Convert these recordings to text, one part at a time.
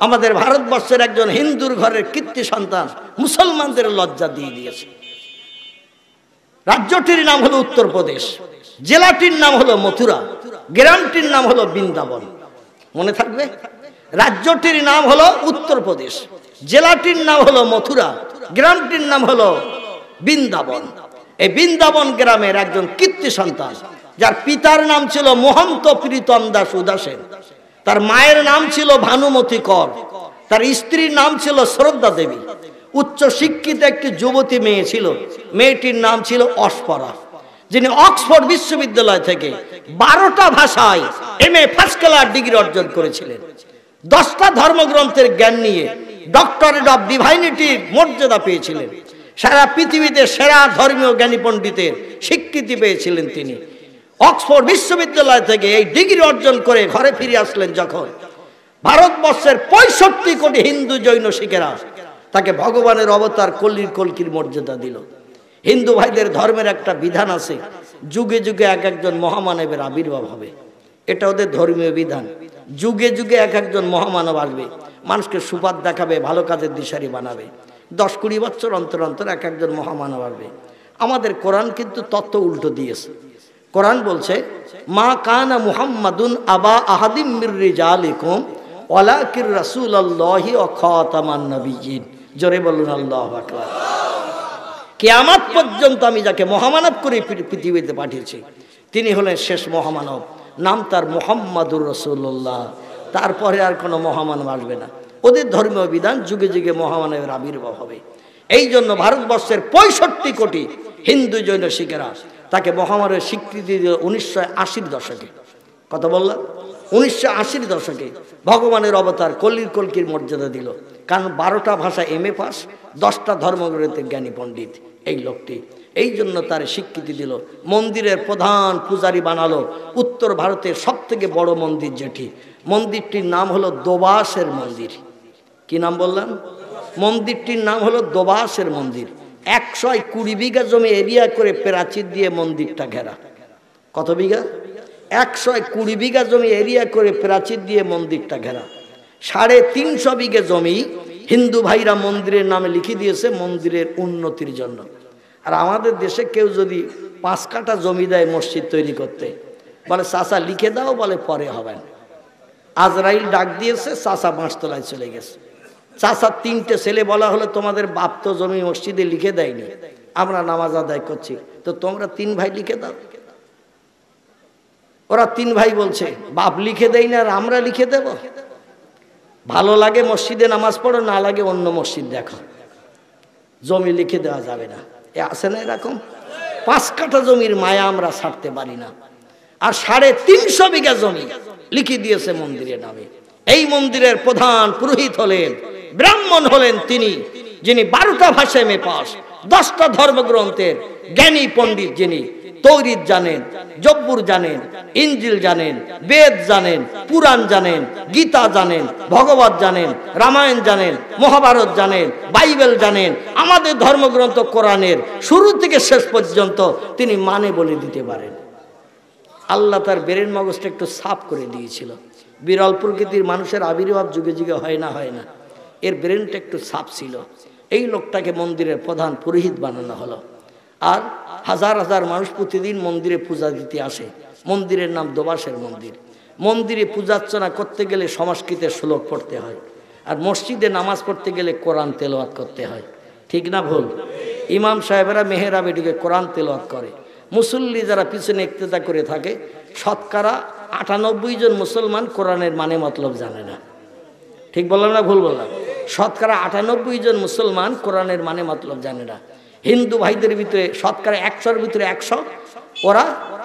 আমাদের ভারতবর্ষের একজন হিন্দুর ঘরের কীর্তি সন্তান মুসলমানদের লজ্জা দিয়ে দিয়েছে। রাজ্যটির নাম হলো উত্তরপ্রদেশ, জেলাটির নাম হলো মথুরা, গ্রামটির নাম হলো বৃন্দাবন। মনে থাকবে, রাজ্যটির নাম হলো উত্তরপ্রদেশ, জেলাটির নাম হলো মথুরা, গ্রামটির নাম হলো বৃন্দাবন। এই বৃন্দাবন গ্রামের একজন কীর্তি সন্তান, যার পিতার নাম ছিল মহন্ত প্রীতম দাস উদাসেন, তার মায়ের নাম ছিল ভানুমতি কর, তার স্ত্রীর নাম ছিল শ্রদ্ধা দেবী। উচ্চ শিক্ষিত একটি যুবতী মেয়ে ছিল, মেয়েটির নাম ছিল অস্পরা, যিনি অক্সফোর্ড বিশ্ববিদ্যালয় থেকে 12টা ভাষায় MA ফার্স্ট ক্লাস ডিগ্রি অর্জন করেছিলেন। 10টা ধর্মগ্রন্থের জ্ঞান নিয়ে ডক্টরেট অফ ডিভাইনিটির মর্যাদা পেয়েছিলেন। সারা পৃথিবীতে সেরা ধর্মীয় জ্ঞানী পণ্ডিতের স্বীকৃতি পেয়েছিলেন তিনি। অক্সফোর্ড বিশ্ববিদ্যালয় থেকে এই ডিগ্রি অর্জন করে ঘরে ফিরে আসলেন যখন, ভারতবর্ষের 65 কোটি হিন্দু জৈন শিখেরা তাকে ভগবানের অবতার কল্কির মর্যাদা দিল। হিন্দু ভাইদের ধর্মের একটা বিধান আছে, যুগে যুগে এক একজন মহামানবের আবির্ভাব হবে। এটা ওদের ধর্মীয় বিধান। যুগে যুগে এক একজন মহামানব আসবে, মানুষকে সুপাত দেখাবে, ভালো কাজের দিশারি বানাবে। 10-20 বছর অন্তর অন্তর এক একজন মহামানব আসবে। আমাদের কোরআন কিন্তু তত্ত্ব উল্টো দিয়েছে। কোরআন বলছে, মা কানা মুহাম্মাদুন আবা আহাদিম মির রিজালিকুম ওয়ালাকির রাসূলুল্লাহি ওয়া খাতামান নবিয়্যিন। জোরে বলুন আল্লাহু আকবার। কিয়ামত পর্যন্ত আমি যাকে মহামানব করে পৃথিবীতে পাঠিয়েছি তিনি হলেন শেষ মহামানব, নাম তার মুহাম্মাদুর রাসূলুল্লাহ। তারপরে আর কোনো মহামানব আসবে না। ওদের ধর্মীয় বিধান, যুগে যুগে মহামানবের আবির্ভাব হবে। এই জন্য ভারতবর্ষের 65 কোটি হিন্দু জৈন শিখেরা তাকে মহামানবের স্বীকৃতি দিল 1980-র দশকে। কত বললাম? 1980-র দশকে ভগবানের অবতার কল্কির মর্যাদা দিল। কারণ 12টা ভাষা MA পাস, 10টা ধর্মগ্রন্থের জ্ঞানী পণ্ডিত এই লোকটি। এই জন্য তার স্বীকৃতি দিল। মন্দিরের প্রধান পূজারী বানালো। উত্তর ভারতের সব থেকে বড় মন্দির যেটি, মন্দিরটির নাম হলো দোবাসের মন্দির। কি নাম বললাম? মন্দিরটির নাম হলো দোবাসের মন্দির। 120 বিঘা জমি এরিয়া করে প্রাচীর দিয়ে মন্দিরটা ঘেরা। কত বিঘা? 120 বিঘা জমি এরিয়া করে প্রাচীর দিয়ে মন্দিরটা ঘেরা। 350 বিঘা জমি হিন্দু ভাইরা মন্দিরের নামে লিখে দিয়েছে মন্দিরের উন্নতির জন্য। আর আমাদের দেশে কেউ যদি 5 কাঠা জমি দেয় মসজিদ তৈরি করতে, বলে চাচা লিখে দাও, বলে পরে হবেন। আজরাইল ডাক দিয়েছে, চাচা 5 তলায় চলে গেছে। চাচার 3টে ছেলে বলা হলো, তোমাদের বাপ তো জমি মসজিদে লিখে দেয়নি, আমরা নামাজ আদায় করছি, তো তোমরা 3 ভাই লিখে দাও। ওরা 3 ভাই বলছে, বাপ লিখে দেয় না আর আমরা লিখে দেব? ভালো লাগে মসজিদে নামাজ পড়ো, না লাগে অন্য মসজিদ দেখো, জমি লিখে দেওয়া যাবে না। এ আছে না এরকম? 5 কাঠা জমির মায়া আমরা ছাড়তে পারি না। আর 350 বিঘা জমি লিখে দিয়েছে মন্দিরের নামে। এই মন্দিরের প্রধান পুরোহিত হলেন, ব্রাহ্মণ হলেন তিনি, যিনি 12টা ভাষায় MA পাস, 10টা ধর্মগ্রন্থের জ্ঞানী পণ্ডিত, যিনি তৌরিত জানেন, জব্বুর জানেন, ইঞ্জিল জানেন, বেদ জানেন, পুরাণ জানেন, গীতা জানেন, ভগবত জানেন, রামায়ণ জানেন, মহাভারত জানেন, বাইবেল জানেন। আমাদের ধর্মগ্রন্থ কোরআনের শুরু থেকে শেষ পর্যন্ত তিনি মানে বলে দিতে পারেন। আল্লাহ তার ব্রেন মগজটা একটু সাফ করে দিয়েছিল। বিরল প্রকৃতির মানুষের আবির্ভাব যুগে যুগে হয় না। এর ব্রেনটা একটু সাফ ছিল। এই লোকটাকে মন্দিরের প্রধান পুরোহিত বানানো হলো। আর হাজার হাজার মানুষ প্রতিদিন মন্দিরে পূজা দিতে আসে। মন্দিরের নাম দোবাসের মন্দির। মন্দিরে পূজার্চনা করতে গেলে সংস্কৃতের শ্লোক পড়তে হয়, আর মসজিদে নামাজ পড়তে গেলে কোরআন তেলাওয়াত করতে হয়। ঠিক না ভুল? ইমাম সাহেবেরা মেহরাবে ঢুকে কোরআন তেলাওয়াত করে। মুসল্লি যারা পিছনে ইক্তেদা করে থাকে, শতকরা 98 জন মুসলমান কোরআনের মানে মতলব জানে না। ঠিক বললাম না ভুল বললাম? শতকরা 98 জন মুসলমান কোরআনের মানে মতলব জানে না। হিন্দু ভাইদের ভিতরে শতকরা 100-র ভিতরে 100 ওরা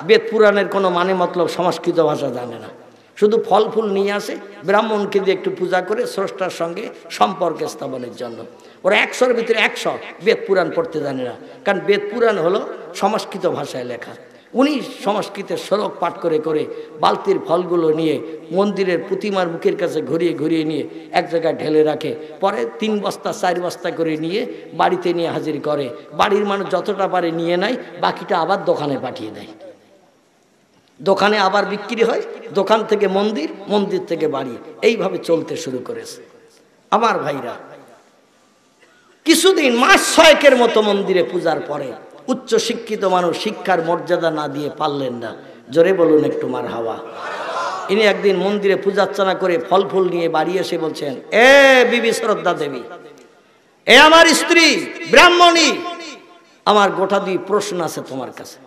বেদ পুরাণের কোনো মানে মতলব সংস্কৃত ভাষা জানে না। শুধু ফল ফুল নিয়ে আসে, ব্রাহ্মণকে দিয়ে একটু পূজা করে স্রষ্টার সঙ্গে সম্পর্ক স্থাপনের জন্য। ওরা 100-র ভিতরে 100 বেদ পুরাণ পড়তে জানে না, কারণ বেদ পুরাণ হলো সংস্কৃত ভাষায় লেখা। উনি সংস্কৃতের শ্লোক পাঠ করে করে বালতির ফলগুলো নিয়ে মন্দিরের প্রতিমার মুখের কাছে ঘুরিয়ে ঘুরিয়ে নিয়ে এক জায়গায় ঢেলে রাখে। পরে 3 বস্তা 4 বস্তা করে নিয়ে বাড়িতে নিয়ে হাজির করে। বাড়ির মানুষ যতটা পারে নিয়ে নেয়, বাকিটা আবার দোকানে পাঠিয়ে দেয়। দোকানে আবার বিক্রি হয়, দোকান থেকে মন্দির, মন্দির থেকে বাড়ি, এইভাবে চলতে শুরু করেছে। আমার ভাইরা, কিছুদিন মাস 6 মতো মন্দিরে পূজার পরে উচ্চ শিক্ষিত মানুষ শিক্ষার মর্যাদা না দিয়ে পারলেন না। জোরে বলুন একটু মারহাবা। ইনি একদিন মন্দিরে পূজার্চনা করে ফল ফুল নিয়ে বাড়ি এসে বলছেন, এ বিবি শ্রদ্ধা দেবী, এ আমার স্ত্রী ব্রাহ্মণী, আমার গোটা 2 প্রশ্ন আছে তোমার কাছে।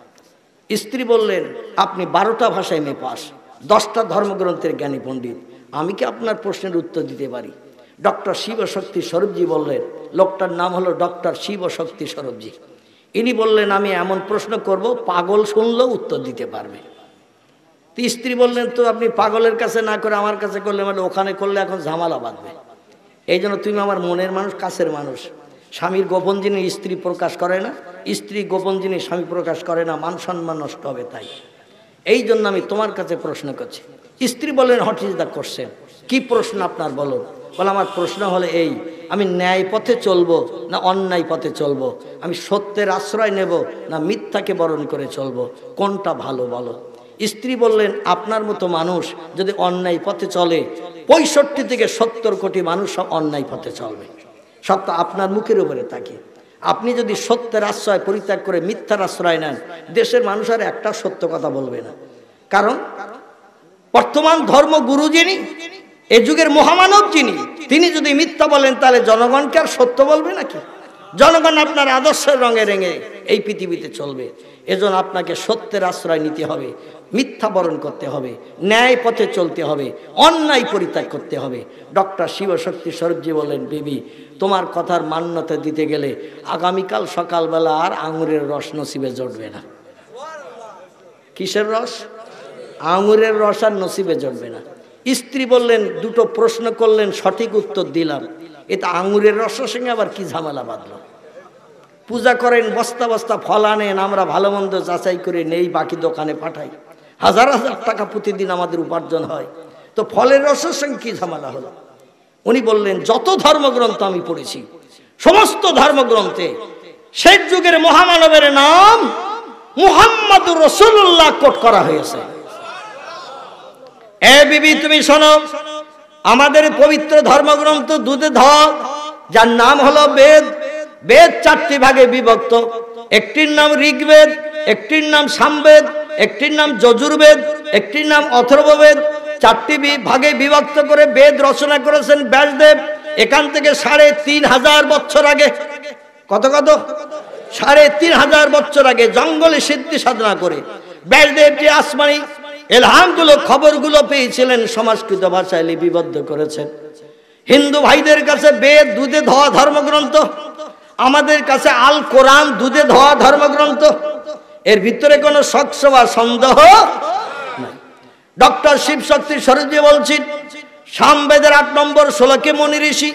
স্ত্রী বললেন, আপনি 12টা ভাষায় পাস, 10টা ধর্মগ্রন্থের জ্ঞানী পণ্ডিত, আমি কি আপনার প্রশ্নের উত্তর দিতে পারি? ডক্টর শিবশক্তি স্বরূপজি বললেন, লোকটার নাম হলো ডক্টর শিবশক্তি স্বরূপজি। ইনি বললেন, আমি এমন প্রশ্ন করব পাগল শুনলেও উত্তর দিতে পারবে। স্ত্রী বললেন, তো আপনি পাগলের কাছে না করে আমার কাছে করলে, মানে ওখানে করলে এখন ঝামেলা বাঁধবে, এই জন্য তুমি আমার মনের মানুষ, কাছের মানুষ। স্বামীর গোপন জিনিস স্ত্রী প্রকাশ করে না, স্ত্রী গোপন জিনিস স্বামী প্রকাশ করে না, মান সম্মান নষ্ট হবে, তাই এই জন্য আমি তোমার কাছে প্রশ্ন করছি। স্ত্রী বললেন, হোয়াট ইজ দ্য কোশ্চেন? কি প্রশ্ন আপনার বলুন। বলে, আমার প্রশ্ন হলো এই, আমি ন্যায় পথে চলবো না অন্যায় পথে চলবো? আমি সত্যের আশ্রয় নেব না মিথ্যাকে বরণ করে চলবো? কোনটা ভালো বলো? স্ত্রী বললেন, আপনার মতো মানুষ যদি অন্যায় পথে চলে, 65 থেকে 70 কোটি মানুষ সব অন্যায় পথে চলবে। সব তো আপনার মুখের উপরে তাকিয়ে। আপনি যদি সত্যের আশ্রয় পরিত্যাগ করে মিথ্যার আশ্রয় নেন, দেশের মানুষ আর একটা সত্য কথা বলবে না। কারণ বর্তমান ধর্মগুরু যিনি, এ যুগের মহামানব যিনি, তিনি যদি মিথ্যা বলেন, তাহলে জনগণকে আর সত্য বলবে নাকি? জনগণ আপনার আদর্শের রঙে রেঙে এই পৃথিবীতে চলবে। এজন্য আপনাকে সত্যের আশ্রয় নিতে হবে, মিথ্যা বরণ করতে হবে, ন্যায় পথে চলতে হবে, অন্যায় পরিত্যাগ করতে হবে। ডক্টর শিবশক্তি স্বরূপজি বলেন, বেবি, তোমার কথার মান্যতা দিতে গেলে আগামীকাল সকালবেলা আর আঙুরের রস নসিবে জড়বে না। কিসের রস? আঙুরের রস আর নসিবে জড়বে না। স্ত্রী বললেন, 2টো প্রশ্ন করলেন, সঠিক উত্তর দিলাম, এটা আঙুরের রসের সঙ্গে আবার কি ঝামেলা বাঁধলো? পূজা করেন, বস্তা বস্তা ফল আনেন, আমরা ভালো মন্দ যাচাই করে নেই, বাকি দোকানে পাঠাই, 1000 টাকা প্রতিদিন আমাদের উপার্জন হয়, তো ফলের রসের সঙ্গে কি ঝামেলা হলো? উনি বললেন, যত ধর্মগ্রন্থ আমি পড়েছি, সমস্ত ধর্মগ্রন্থে শেষ যুগের মহামানবের নাম মুহাম্মদুর রাসূলুল্লাহ কোট করা হয়েছে। এ বিবি, তুমি শোনো, আমাদের পবিত্র ধর্মগ্রন্থ দুধে ধোয়া, যার নাম হলো বেদ। বেদ 4টি ভাগে বিভক্ত, একটির নাম ঋগ্বেদ, একটির নাম সামবেদ, একটির নাম যজুর্বেদ, একটির নাম অথর্ববেদ। 4টি ভাগে বিভক্ত করে বেদ রচনা করেছেন ব্যাসদেব। এখান থেকে 3500 বছর আগে, কত 3500 বছর আগে জঙ্গলে সিদ্ধি সাধনা করে ব্যাসদেব যে আসমানি এলহামগুলো, খবরগুলো পেয়েছিলেন, সংস্কৃত ভাষায় লিপিবদ্ধ করেছেন। হিন্দু ভাইদের কাছে বেদ দুধে ধোয়া ধর্মগ্রন্থ, আমাদের কাছে আল কোরআন দুধে ধোয়া ধর্মগ্রন্থ। এর ভিতরে কোনো শক বা সন্দেহ নাই। ডক্টর শিবশক্তি স্বরূপজি বলছেন, সামবেদের 8 নম্বর শ্লোকে মনি ঋষি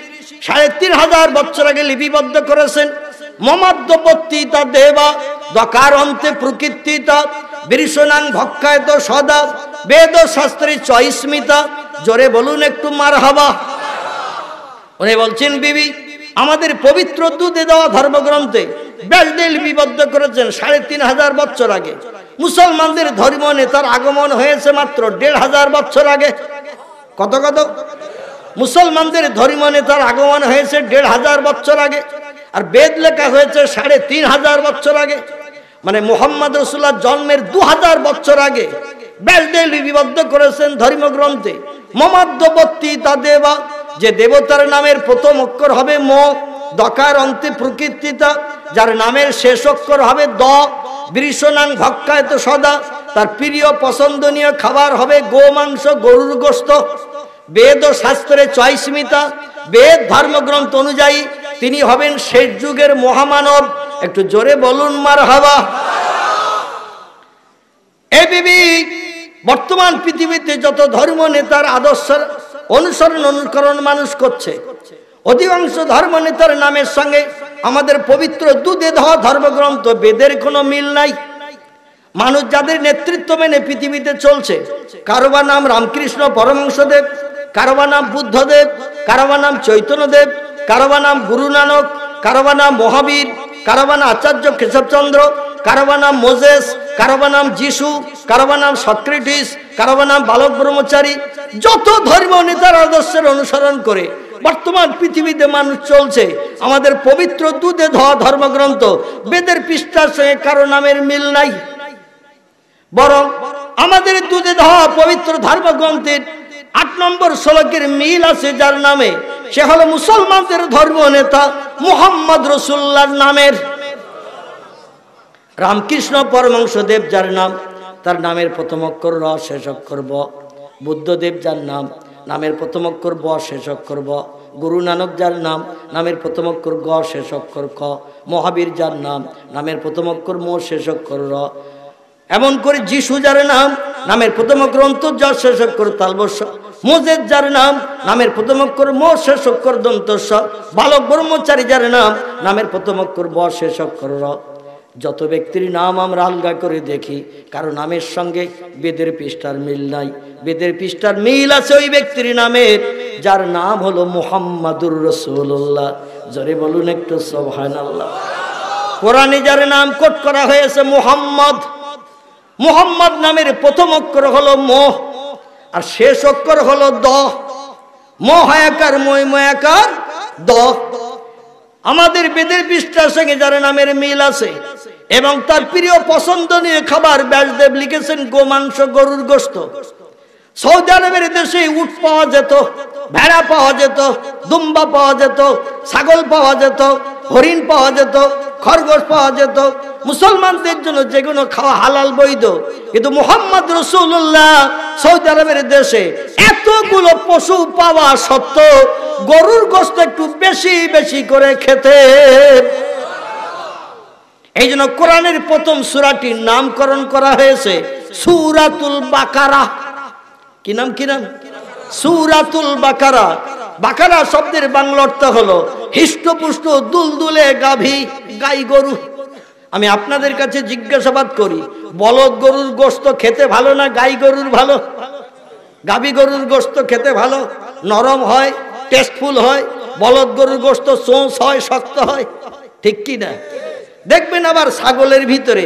3500 বছর আগে লিপিবদ্ধ করেছেন। মমাদ্যপত্তিতা দেবা দকারন্তে প্রকৃতিতা বিরিশনাং ভক্ষায়ত সদা বেদ শাস্ত্রী চয়স্মিতা। জোরে বলুন একটু মারহাবা। উনি বলছেন, বিবি, আমাদের পবিত্র দুধে দেওয়া ধর্মগ্রন্থে ব্যাসদেব লিপিবদ্ধ করেছেন 3500 বছর আগে। মুসলমানদের ধর্ম নেতার আগমন হয়েছে মাত্র 1500 বছর আগে। কত মুসলমানদের ধর্ম নেতার আগমন হয়েছে 1500 বছর আগে, আর বেদ লেখা হয়েছে 3500 বছর আগে। মানে মুহাম্মদ রাসূলুল্লাহ জন্মের 2000 বছর আগে ব্যাসদেব লিপিবদ্ধ করেছেন ধর্মগ্রন্থে। মমাদ্যপত্তিতা দেবা, যে দেবতার নামের প্রথম অক্ষর হবে ম, দকার অন্তে প্রকৃতিতা, যার নামের শেষ অক্ষর হবে দ, বৃষণাং ভক্ষায়ত সদা, তার প্রিয় পছন্দনীয় খাবার হবে গোমাংস, গরুর গোশত। বেদ ও শাস্ত্রে চয়স্মিতা, বেদ ধর্মগ্রন্থ অনুযায়ী তিনি হবেন শেষ যুগের মহামানব। একটু জোরে বলুন মারহাবা। এ বিবি, বর্তমান পৃথিবীতে যত ধর্ম নেতার আদর্শ অনুকরণ মানুষ করছে, অধিকাংশ ধর্ম নেতার নামের সঙ্গে আমাদের পবিত্র দুধে ধোয়া ধর্মগ্রন্থ বেদের কোনো মিল নাই। মানুষ যাদের নেতৃত্ব মেনে পৃথিবীতে চলছে, কারোবার নাম রামকৃষ্ণ পরমহংসদেব, কারোবার নাম বুদ্ধদেব, কারোবার নাম চৈতন্যদেব, কারোবার নাম গুরু নানক, কারোবার নাম মহাবীর, কারোবার নাম আচার্য কেশবচন্দ্র, কারোবার নাম মোজেস, কারোবার নাম যিশু, কারোবার নাম সক্রেটিস, কারোবার নাম বালক ব্রহ্মচারী। যত ধর্ম নেতার আদর্শের অনুসরণ করে বর্তমান পৃথিবীতে মানুষ চলছে আমাদের পবিত্র দুধে ধোয়া ধর্মগ্রন্থ বেদের পৃষ্ঠার সঙ্গে কারো নামের মিল নাই, বরং আমাদের দুধে ধোয়া পবিত্র ধর্মগ্রন্থের 8 নম্বর শ্লোকের মিল আছে যার নামে, সে হলো মুসলমানদের ধর্ম নেতা মুহাম্মদ রাসূলুল্লাহর নামের। রামকৃষ্ণ পরমহংসদেব যার নাম, তার নামের প্রথম অক্ষর র, শেষ অক্ষর ব। বুদ্ধদেব যার নাম, নামের প্রথম অক্ষর ব, শেষ অক্ষর ব। গুরু নানক যার নাম, নামের প্রথম অক্ষর গ, শেষ অক্ষর ক। মহাবীর যার নাম, নামের প্রথম অক্ষর ম, শেষ অক্ষর র। এমন করে যিশু যার নাম, নামের প্রথম অক্ষর অন্তর্য, শেষ অক্ষর তালবস্য। মোজেদ যার নাম, নামের প্রথম অক্ষর ম, শেষ অক্ষর দন্তস্ব। বালক ব্রহ্মচারী যার নাম, নামের প্রথম অক্ষর ব, শেষ অক্ষর র। যত ব্যক্তির নাম আমরা আলগা করে দেখি, কারো নামের সঙ্গে বেদের পৃষ্ঠার মিল নাই। বেদের পৃষ্ঠার মিল আছে ওই ব্যক্তির নামের যার নাম হলো মুহাম্মাদুর রাসূলুল্লাহ। জোরে বলুন একটু সুবহানাল্লাহ। কোরআনে যার নাম কোট করা হয়েছে মুহাম্মদ, মুহাম্মদ নামের প্রথম অক্ষর হলো ম আর শেষ অক্ষর হলো দ। মহায়াকার ময়াকার দ। আমাদের বেদের পৃষ্ঠার সঙ্গে যার নামের মিল আছে এবং তার প্রিয় পছন্দনীয় খাবার ব্যাসদেব লিখেছেন গোমাংস, গরুর গোশত। সৌদি আরবের দেশে উট পাওয়া যেত, ভেড়া পাওয়া যেত, দুম্বা পাওয়া যেত, ছাগল পাওয়া যেত, হরিণ পাওয়া যেত, খরগোশ পাওয়া যেত। মুসলমানদের জন্য যেগুলো খাওয়া হালাল বৈধ, কিন্তু মুহাম্মদ রাসূলুল্লাহ সৌদি আরবের দেশে এতগুলো পশু পাওয়া সত্ত্বেও গরুর গোশত একটু বেশি বেশি করে খেতেন। এই জন্য কোরআনের প্রথম সূরাটির নামকরণ করা হয়েছে সূরাতুল বাকারা। কি নাম? কি নাম? সূরাতুল বাকারা। বাকারা শব্দের বাংলা অর্থ হলো হিষ্টপুষ্ট দুলদুলে গাভী, গাই গরু। আমি আপনাদের কাছে জিজ্ঞাসাবাদ করি, বলদ গরুর গোশত খেতে ভালো না গাই গরুর ভালো? গাভী গরুর গোশত খেতে ভালো, নরম হয়, টেস্টফুল হয়। বলদ গরুর গোশত সোঁস হয়, শক্ত হয়, ঠিক কি না? দেখবেন আবার ছাগলের ভিতরে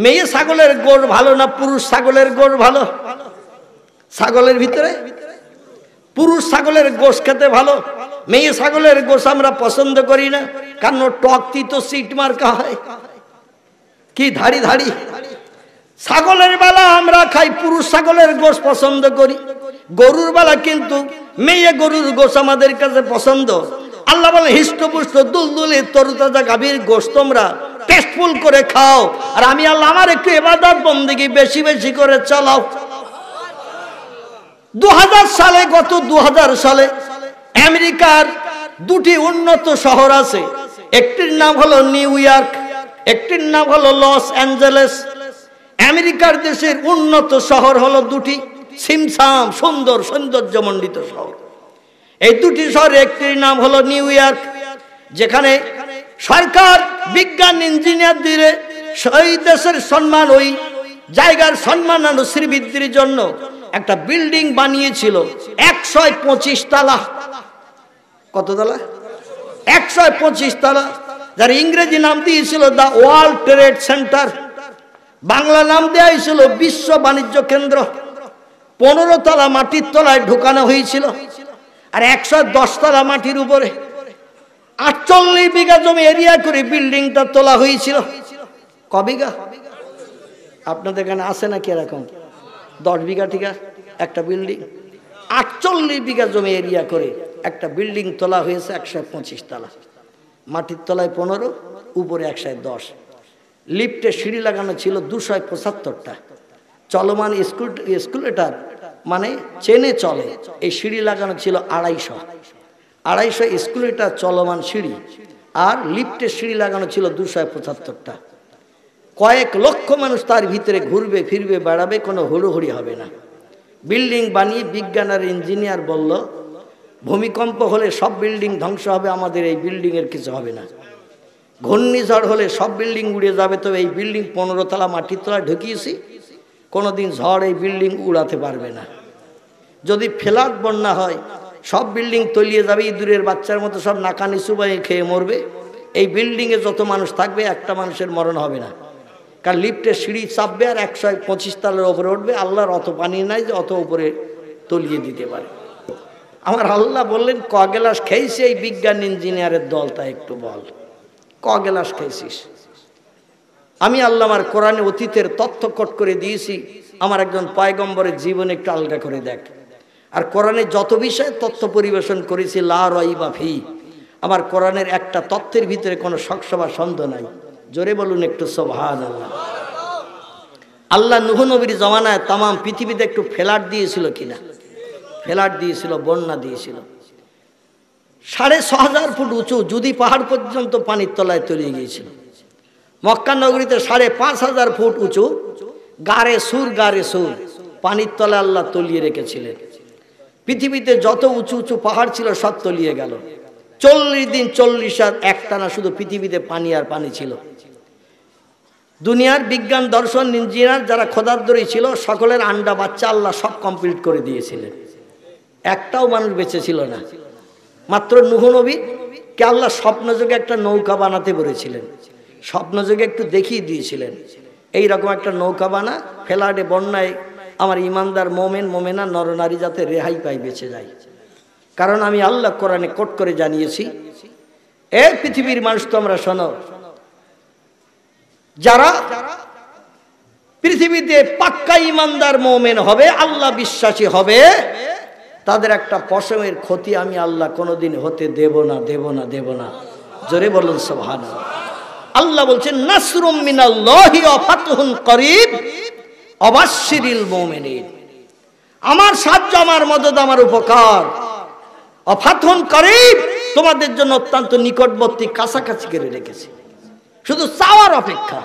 মেয়ে ছাগলের গোড় ভালো না পুরুষ ছাগলের গোড় ভালো? ছাগলের ভিতরে পুরুষ ছাগলের গোশ খেতে ভালো, মেয়ে ছাগলের গোশ আমরা পছন্দ করি না, কারণ টক তিতো সিট মার্কা হয়, কি ধাড়ি ধাড়ি। ছাগলের বেলা আমরা খাই, পুরুষ ছাগলের গোশ পছন্দ করি। গরুর বেলা কিন্তু মেয়ে গরুর গোশ আমাদের কাছে পছন্দ। আল্লাহ বলে হিষ্টপুষ্ট দুলদুলে তরুতাজা গাভীর গোশ তোমরা টেস্টফুল করে খাও, আর আমি আল্লাহ আমার একটু ইবাদত বন্দেগী বেশি বেশি করে চালাও। 2000 সালে, গত 2000 সালে আমেরিকার দুটি উন্নত শহর আছে, একটির নাম হলো নিউ ইয়র্ক, একটির নাম হলো লস অ্যাঞ্জেলেস। আমেরিকার দেশের উন্নত শহর হলো দুটি, সিমসাম সুন্দর সৌন্দর্যমণ্ডিত শহর। এই দুটি শহরে একটির নাম হলো নিউ ইয়র্ক, যেখানে সরকার বিজ্ঞান ইঞ্জিনিয়ার দিয়ে সেই দেশের সম্মান, ওই জায়গার সম্মান আর শ্রীবৃদ্ধির জন্য একটা বিল্ডিং বানিয়েছিল 125 তলা। কত তলা? 125 তলা, যার ইংরেজি নাম দিয়েছিল the world trade centre, Bangla নাম দেওয়া হয়েছিল বিশ্ব বাণিজ্য কেন্দ্র। 15 তলা মাটির তলায় ঢুকানো হয়েছিল, আর 110 তলা মাটির উপরে 48 বিঘা জমি এরিয়া করে বিল্ডিংটা তোলা হয়েছিল। ক বিঘা? আপনাদের এখানে আছে নাকি এরকম? 10 বিঘা ঠিক আছে একটা বিল্ডিং, 48 বিঘা জমি এরিয়া করে একটা বিল্ডিং তোলা হয়েছে 125 তলা। মাটির তলায় 15, উপরে 110। লিফটে সিঁড়ি লাগানো ছিল 275টা। চলমান স্কুলেটার মানে চেনে চলে, এই সিঁড়ি লাগানো ছিল 250 স্কুলেটার চলমান সিঁড়ি, আর লিফটের সিঁড়ি লাগানো ছিল 275টা। কয়েক লক্ষ মানুষ তার ভিতরে ঘুরবে ফিরবে বেড়াবে, কোনো হুড়োহুড়ি হবে না। বিল্ডিং বানিয়ে বিজ্ঞান আর ইঞ্জিনিয়ার বলল ভূমিকম্প হলে সব বিল্ডিং ধ্বংস হবে, আমাদের এই বিল্ডিং এর কিছু হবে না। ঘূর্ণিঝড় হলে সব বিল্ডিং উড়ে যাবে, তবে এই বিল্ডিং 15 তলা মাটির তলায় ঢুকিয়েছি, কোনোদিন ঝড় এই বিল্ডিং উড়াতে পারবে না। যদি ফ্লাড বন্যা হয় সব বিল্ডিং তলিয়ে যাবে, ইঁদুরের বাচ্চার মতো সব নাকানি চুবাই খেয়ে মরবে। এই বিল্ডিংয়ে যত মানুষ থাকবে একটা মানুষের মরণ হবে না, কারণ লিফটের সিঁড়ি চাপবে আর 125 তলার ওপরে উঠবে। আল্লাহর অত পানি নাই যে অত উপরে তলিয়ে দিতে পারে। আমার আল্লাহ বললেন, ক গ্লাস খেয়েছি এই বিজ্ঞান ইঞ্জিনিয়ারের দল, তা একটু বল ক গ্লাস খেয়েছিস। আমি আল্লাহ আমার কোরআনে অতীতের তথ্য কট করে দিয়েছি, আমার একজন পয়গম্বরের জীবন একটু আলগা করে দেখ। আর কোরআনে যত বিষয়ে তথ্য পরিবেশন করেছি লা রাইবা ফি, আমার কোরআনের একটা তথ্যের ভিতরে কোনো শকসভা সন্দেহ নাই। জোরে বলুন একটু সুবহানাল্লাহ। আল্লাহ নূহ নবীর জমানায় তাম পৃথিবীতে একটু ফ্লাড দিয়েছিল কিনা? ফ্লাড দিয়েছিল, বন্যা দিয়েছিল। 6,500 ফুট উঁচু যদি পাহাড় পর্যন্ত পানির তলায় তলিয়ে গিয়েছিল। মক্কা নগরীতে 5,500 ফুট উঁচু, গারে সুর পানির তলায় আল্লাহ তলিয়ে রেখেছিলেন। পৃথিবীতে যত উঁচু উঁচু পাহাড় ছিল সব তলিয়ে গেল। 40 দিন 40 রাত একটানা শুধু পৃথিবীতে পানি আর পানি ছিল। দুনিয়ার বিজ্ঞান দর্শন ইঞ্জিনিয়ার যারা খোদারদরি ছিল সকলের আন্ডা বাচ্চা আল্লাহ সব কমপ্লিট করে দিয়েছিলেন, একটাও মানুষ বেঁচে ছিল না। মাত্র নূহ নবী কে আল্লাহ স্বপ্নযোগে একটা নৌকা বানাতে বলেছিলেন, স্বপ্নযোগে একটু দেখিয়ে দিয়েছিলেন এইরকম একটা নৌকা বানা, ফ্লাডে বন্যায় আমার ইমানদার মোমেন মোমেনা নরনারী যাতে রেহাই পাই, বেঁচে যায়। কারণ আমি আল্লাহ কোরআনে কোট করে জানিয়েছি, এই পৃথিবীর মানুষ তোমরা শোনো, যারা পৃথিবীতে পাক্কা ইমানদার মোমেন হবে, আল্লাহ বিশ্বাসী হবে, তাদের একটা পশমের ক্ষতি আমি আল্লাহ কোনোদিন হতে দেব না, দেব না, দেব না। জোরে বলুন সুবহানাল্লাহ। আল্লাহ বলছেন নাসরুম মিনাল্লাহি ওয়া ফাতহুন করিব ওয়াবাশশিরিল মুমিনিন। আমার সাহায্য, আমার মদদ, আমার উপকার, ওয়া ফাতহুন করিব, তোমাদের জন্য অত্যন্ত নিকটবর্তী, কাছাকাছি করে রেখেছি, শুধু চাওয়ার অপেক্ষা।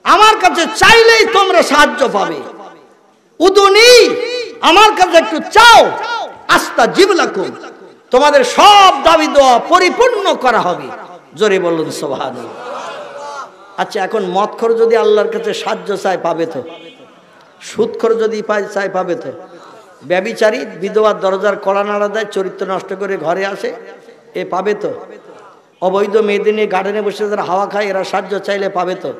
আমার কাছে চাইলেই তোমরা সাহায্য পাবে। উদুনি, আমার কাছে একটু চাও, আস্তাজিব লাকুম, তোমাদের সব দাবি দোয়া পরিপূর্ণ করা হবে। জোরে বলুন সুবহানাল্লাহ। আচ্ছা, এখন মদখোর যদি আল্লাহর কাছে সাহায্য চায় পাবে তো? সুদখোর যদি চায় পাবে তো? ব্যভিচারী বিধবার দরজার কড়া নাড়া দেয়, চরিত্র নষ্ট করে ঘরে আসে, এ পাবে তো? অবৈধ মেয়েদের নিয়ে গার্ডেনে বসে যারা হাওয়া খায়, এরা সাহায্য চাইলে পাবে তো?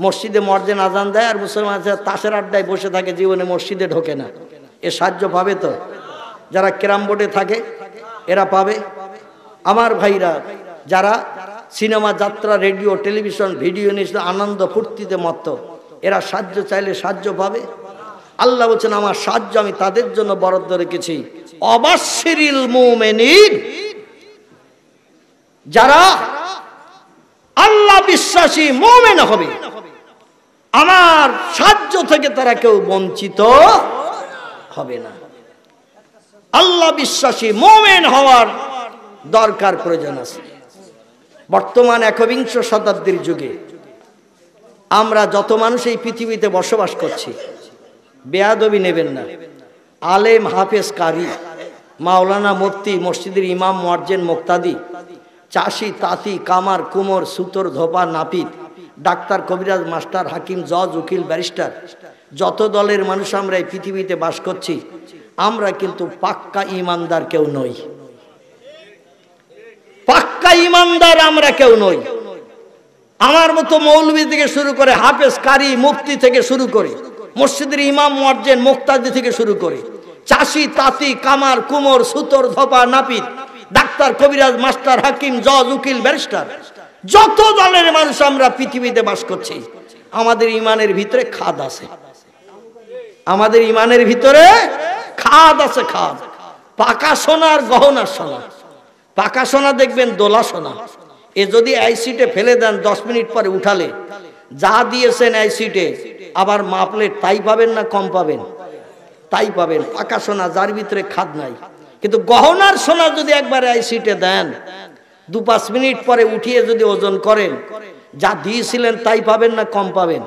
মসজিদে মর্জেন আজান দেয় আর মুসলমান তাসের আড্ডায় বসে থাকে, জীবনে মসজিদে ঢোকে না, এ সাহায্য পাবে তো? যারা ক্যারাম বোর্ডে থাকে এরা পাবে? আমার ভাইরা যারা সিনেমা, যাত্রা, রেডিও, টেলিভিশন, ভিডিও নিয়ে আনন্দ ফুর্তিতে মত্ত, এরা সাহায্য চাইলে সাহায্য পাবে? আল্লাহ বলছেন আমার সাহায্য আমি তাদের জন্য বরাদ্দ রেখেছি। ওয়াবাশশিরিল মুমিনিন, যারা আল্লাহ বিশ্বাসী মুমিন হবে, আমার সাহায্য থেকে তারা কেউ বঞ্চিত হবে না। আল্লাহ বিশ্বাসী মুমিন হওয়ার দরকার, প্রয়োজন আছে। বর্তমান 21 শতাব্দীর যুগে আমরা যত মানুষ এই পৃথিবীতে বসবাস করছি, বেয়াদবি নেবেন না, আলেম, হাফেজ, কারি, মাওলানা, মুফতি, মসজিদের ইমাম, মুয়াজ্জিন, মুক্তাদি, চাষি, তাঁতি, কামার, কুমোর, সুতোর, ধোপা, নাপিত, ডাক্তার, কবিরাজ, মাস্টার, হাকিম, জজ, উকিল, ব্যারিস্টার, যত দলের মানুষ আমরা এই পৃথিবীতে বাস করছি, আমরা কিন্তু পাক্কা ইমানদার কেউ নই। পাক্কা ইমানদার আমরা কেউ নই। আমার মতো মৌলবি থেকে শুরু করে, হাফেজ, কারি, মুফতি থেকে শুরু করে, মসজিদের ইমাম, মুয়াজ্জিন, মুক্তাদি থেকে শুরু করে, চাষি, তাঁতি, কামার, কুমোর, সুতোর, ধোপা, নাপিত, ডাক্তার, কবিরাজ, মাস্টার, হাকিম, জজ, উকিল, ব্যারিস্টার, যত দলের মানুষ আমরা পৃথিবীতে বাস করছি, আমাদের ইমানের ভিতরে খাদ আছে। আমাদের ইমানের ভিতরে খাদ আছে, খাদ। পাকা সোনা আর গহনা সোনা। পাকা সোনা দেখবেন দোলা সোনা, এ যদি আইসিটে ফেলে দেন 10 মিনিট পরে উঠালে যা দিয়েছেন আইসিটে আবার মাপলে তাই পাবেন না কম পাবেন? তাই পাবেন। পাকা সোনা যার ভিতরে খাদ নাই। কিন্তু গহনার সোনা যদি একবার আইসিটে দেন 2-5 মিনিট পরে উঠিয়ে যদি ওজন করেন, যা দিয়েছিলেন তাই পাবেন না কম পাবেন?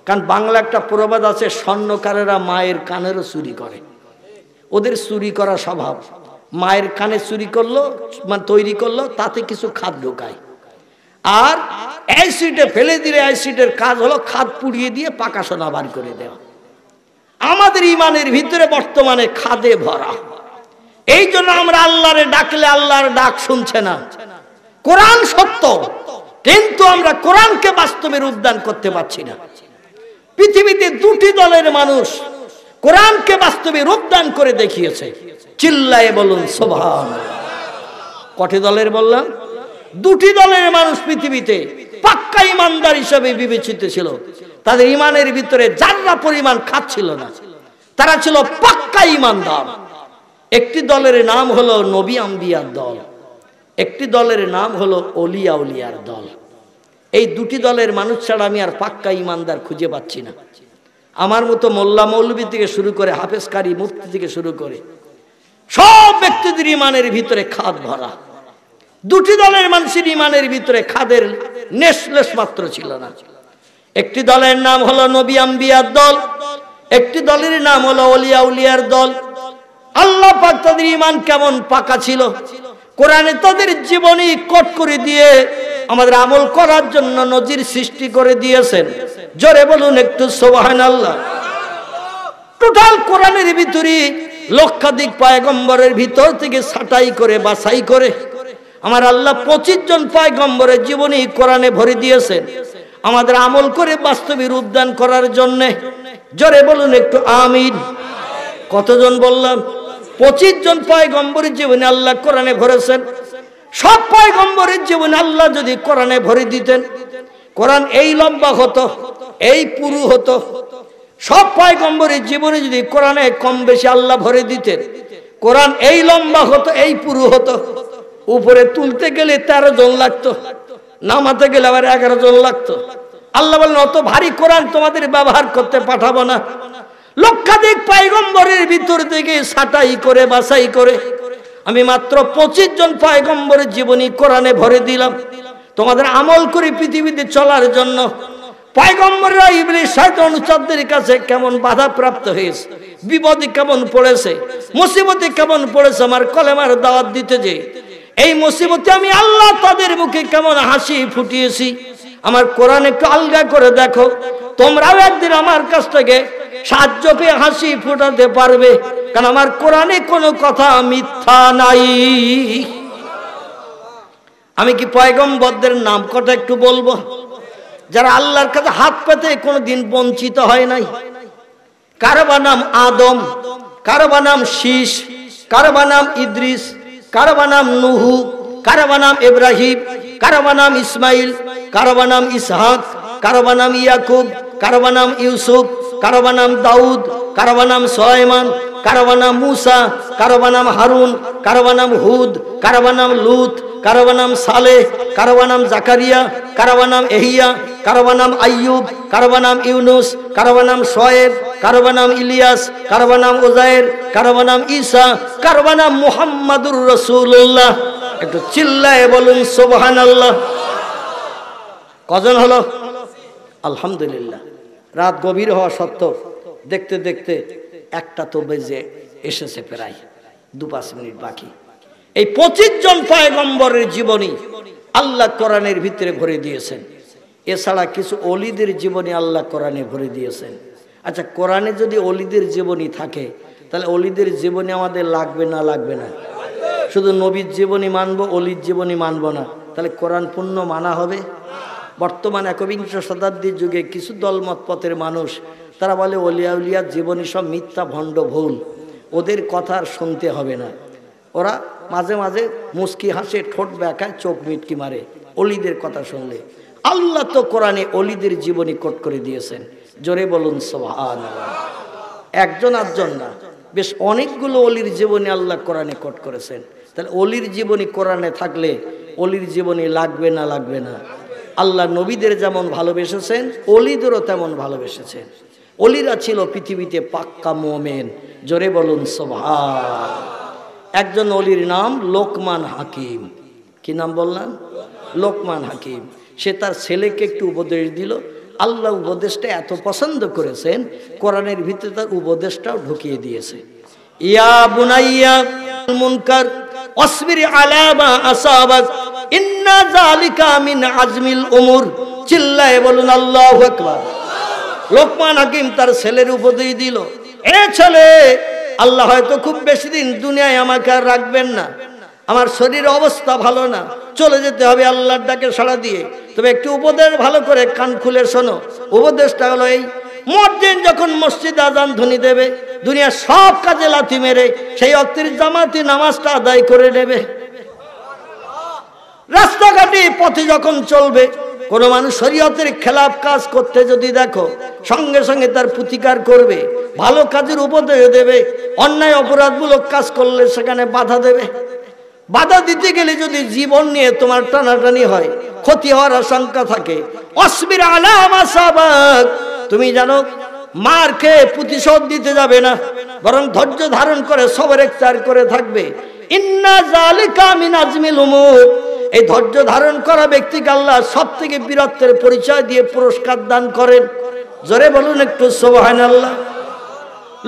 কারণ বাংলা একটা প্রবাদ আছে, স্বর্ণকারেরা মায়ের কানেরও চুরি করে। ওদের চুরি করা স্বভাব। মায়ের কানে চুরি করলো, মানে তৈরি করলো, তাতে কিছু খাদ ঢোকায়, আর অ্যাসিডে ফেলে দিলে অ্যাসিডের কাজ হলো খাদ পুড়িয়ে দিয়ে পাকা সোনা বার করে দেওয়া। আমাদের ইমানের ভিতরে বর্তমানে খাদে ভরা। এই জন্য আমরা আল্লাহরে ডাকলে আল্লাহর ডাক শুনছে না। কোরআন সত্য, কিন্তু আমরা কোরআনকে বাস্তবে রূপদান করতে পারছি না। পৃথিবীতে 2টি দলের মানুষ কোরআনকে বাস্তবে রূপদান করে দেখিয়েছে। চিল্লায়ে বলুন সুবহানাল্লাহ। কটি দলের বললাম? দুটি দলের মানুষ পৃথিবীতে পাক্কা ইমানদার হিসেবে বিবেচিত ছিল। তাদের ইমানের ভিতরে যারা পরিমাণ খাত ছিল না, তারা ছিল পাক্কা ইমানদার। একটি দলের নাম হলো নবী আম্বিয়ার দল, একটি দলের নাম হলো ওলিয়া উলিয়ার দল। এই দুটি দলের মানুষ ছাড়া আমি আর পাক্কা ইমানদার খুঁজে পাচ্ছি না। আমার মতো মোল্লা মৌলবী থেকে শুরু করে হাফেজ কারি মুফতি থেকে শুরু করে সব ব্যক্তিদের ইমানের ভিতরে খাদ ভরা। দুটি দলের মানুষের ইমানের ভিতরে খাদের নেশলেশ মাত্র ছিল না। একটি দলের নাম হলো নবী আম্বিয়ার দল, একটি দলের নাম হলো ওলিয়া উলিয়ার দল। আল্লাহ পাক তাদের ইমান কেমন পাকা ছিল, কোরআনে তাদের জীবনী কোট করে দিয়ে আমাদের আমল করার জন্য নজির সৃষ্টি করে দিয়েছেন। জোরে বলুন একটু সুবহানাল্লাহ। টোটাল কোরআনের ভিতরে লক্ষাধিক পয়গম্বরের ভিতর থেকে ছাঁটাই করে বাছাই করে আমার আল্লাহ 25 জন পয়গম্বরের জীবনী কোরআনে ভরে দিয়েছেন আমাদের আমল করে বাস্তবে রূপদান করার জন্য। জোরে বলুন একটু আমিন। কতজন বললাম? 25 জন পয়গম্বরের জীবনী আল্লাহ কোরআনে ভরেছেন। সব পয়গম্বরের জীবনী আল্লাহ যদি কোরআনে ভরে দিতেন, কোরআন এই লম্বা হতো, এই পুরু হতো। সব পয়গম্বরের জীবনে যদি কোরআনে কম বেশি আল্লাহ ভরে দিতেন, কোরআন এই লম্বা হতো, এই পুরু হতো। উপরে তুলতে গেলে 13 জন লাগতো, নামাতে গেলে আবার 11 জন লাগতো। আল্লাহ বলেন অত ভারী কোরআন তোমাদের ব্যবহার করতে পাঠাবো না। লক্ষাধিক পয়গম্বরের ভিতর থেকে ছাঁটাই করে বাছাই করে আমি মাত্র 25 জন পয়গম্বরের জীবনী কোরআনে ভরে দিলাম তোমাদের আমল করে পৃথিবীতে চলার জন্য। পয়গম্বররা ইবলিস শয়তান অনুচরদের কাছে কেমন বাধা প্রাপ্ত হয়েছে, বিপদে কেমন পড়েছে, মুসিবতে কেমন পড়েছে আমার কলেমার দাওয়াত দিতে যে। এই মুসিবতে আমি আল্লাহ তাদের মুখে কেমন হাসি ফুটিয়েছি। আমার কোরআন একটু আলগা করে দেখো, তোমরাও একদিন আমার কাছ থেকে সাহায্য পেয়ে হাসি ফুটাতে পারবে, কারণ আমার কোরআনে কোনো কথা মিথ্যা নাই। আমি কি পয়গম্বরদের নাম কটা একটু বলবো, যারা আল্লাহর কাছে হাত পেতে কোনোদিন বঞ্চিত হয় নাই। কারো বা নাম আদম, কারো বা নাম শীষ, কারো বা নাম ইদ্রিস, কারো বা নাম নুহু, কারো বা নাম ইব্রাহিম, কারো বা নাম ইসমাইল, কারো বা নাম ইসহাক, কারো বা নাম ইয়াকুব, কারো বা নাম ইউসুফ, কারো বা নাম দাউদ, কারো বা নাম সুলাইমান, কারো বা নাম মুসা, কারো বা নাম হারুন, কারো বা নাম হুদ, কারো বা নাম লুত, কারো বা নাম সালেহ, কারো বা নাম জাকারিয়া, কারো বা নাম এহিয়া, কারো বা নাম আইয়ুব, কারো বা নাম ইউনুস, কারো বা নাম শোয়েব, কারো বা নাম ইলিয়াস, কারো বা নাম উজাইর, কারো বা নাম ঈসা, কারো বা নাম মুহাম্মাদুর রাসূলুল্লাহ। একটু চিল্লায়ে বলুন সুবহানাল্লাহ। কজন হলো? আলহামদুলিল্লাহ। রাত গভীর হওয়া সত্ত্বেও দেখতে দেখতে একটা তো বেজে এসেছে, প্রায় 2-5 মিনিট বাকি। এই 25 জন পয়গম্বরের জীবনী আল্লাহ কোরআনের ভিতরে ভরে দিয়েছেন। এছাড়া কিছু ওলিদের জীবনী আল্লাহ কোরআনে ভরে দিয়েছেন। আচ্ছা, কোরআনে যদি ওলিদের জীবনী থাকে তাহলে ওলিদের জীবনী আমাদের লাগবে না লাগবে না? শুধু নবীর জীবনী মানবো, অলির জীবনী মানবো না, তাহলে কোরআন পূর্ণ মানা হবে? বর্তমান 21 শতাব্দীর যুগে কিছু দলমত পথের মানুষ তারা বলে ওলিয়া উলিয়ার জীবনী সব মিথ্যা ভণ্ড ভুল, ওদের কথা আর শুনতে হবে না। ওরা মাঝে মাঝে মুস্কি হাসে, ঠোঁট বেঁকায়, চোখ মিটকি মারে অলিদের কথা শুনলে। আল্লাহ তো কোরআনে অলিদের জীবনী কোট করে দিয়েছেন। জোরে বলুন সুবহানাল্লাহ। একজন আটজন না, বেশ অনেকগুলো অলির জীবনী আল্লাহ কোরআনে কোট করেছেন। তাহলে অলির জীবনী কোরআনে থাকলে অলির জীবনী লাগবে না লাগবে না? আল্লাহ নবীদের যেমন ভালোবেসেছেন অলিদেরও তেমন ভালোবেসেছেন। অলিরা ছিল পৃথিবীতে পাক্কা মুমিন। জোরে বলুন সুবহান। একজন অলির নাম লোকমান হাকিম। কি নাম বললাম? লোকমান হাকিম। সে তার ছেলেকে একটু উপদেশ দিল। আল্লাহ উপদেশটা এত পছন্দ করেছেন, কোরআনের ভিতরে তার উপদেশটাও ঢুকিয়ে দিয়েছে। ইয়া বুনাইয়া মুনকার আসবির আলা মা আসাবাক ইন্না যালিকা মিন আজমিল উমুর। চিল্লায়ে বলুন আল্লাহু আকবার। লোকমান হাকিম তার ছেলের উপদেশ দিল, এ ছেলে, আল্লাহ হয়তো খুব বেশি দিন দুনিয়ায় আমাকে আর রাখবেন না, আমার শরীর অবস্থা ভালো না, চলে যেতে হবে আল্লাহর ডাকে সাড়া দিয়ে। তবে একটু উপদেশ ভালো করে কান খুলে শোনো। উপদেশটা হলো এই, মুয়াজ্জিন যখন মসজিদে আযান ধ্বনি দেবে, দুনিয়ার সব কাজে লাথি মেরে সেই ওয়াক্তের জামাতি নামাজটা আদায় করে নেবে। রাস্তাঘাটে পথে যখন চলবে, কোনো মানুষ শরীয়তের খেলাফ কাজ করতে যদি দেখো, সঙ্গে সঙ্গে তার প্রতিকার করবে, ভালো কাজের উপদেশ দেবে। অন্যায় অপরাধমূলক কাজ করলে সেখানে বাধা দেবে। বাধা দিতে গেলে যদি জীবন নিয়ে তোমার টানাটানি হয়, ক্ষতি হওয়ার আশঙ্কা থাকে, অসবির আলা মা সাবাক, তুমি জানো মার খেয়ে প্রতিশোধ দিতে যাবে না, বরং ধৈর্য ধারণ করে সবর ইখতিয়ার করে থাকবে। ইন্না যালিকা মিন আজমিল উমুর, এই ধৈর্য ধারণ করা ব্যক্তিকে আল্লাহ সবথেকে বীরত্বের পরিচয় দিয়ে পুরস্কার দান করেন। জোরে বলুন একটু সুবহানাল্লাহ।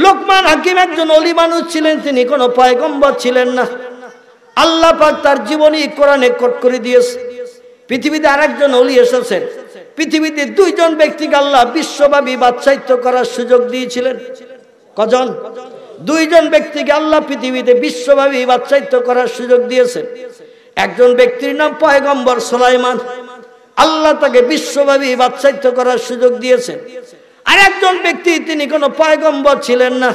লোকমান হাকিম একজন ওলি মানুষ ছিলেন, তিনি কোনো পয়গম্বর ছিলেন না। আল্লাহ পাক তার জীবনী কোরআনে কোট করে দিয়েছে। পৃথিবীতে আরেকজন ওলি এসেছেন। পৃথিবীতে দুইজন ব্যক্তিকে আল্লাহ বিশ্বব্যাপী বাদশাহিত্য করার সুযোগ দিয়েছিলেন। কজন? দুইজন ব্যক্তিকে আল্লাহ পৃথিবীতে বিশ্বব্যাপী বাদশাহিত্য করার সুযোগ দিয়েছেন। একজন ব্যক্তির নাম পয়গম্বর সুলাইমান, আল্লাহ তাকে বিশ্বব্যাপী বাদশাহিত্য করার সুযোগ দিয়েছেন। আর একজন ব্যক্তি, তিনি কোনো পয়গম্বর ছিলেন না,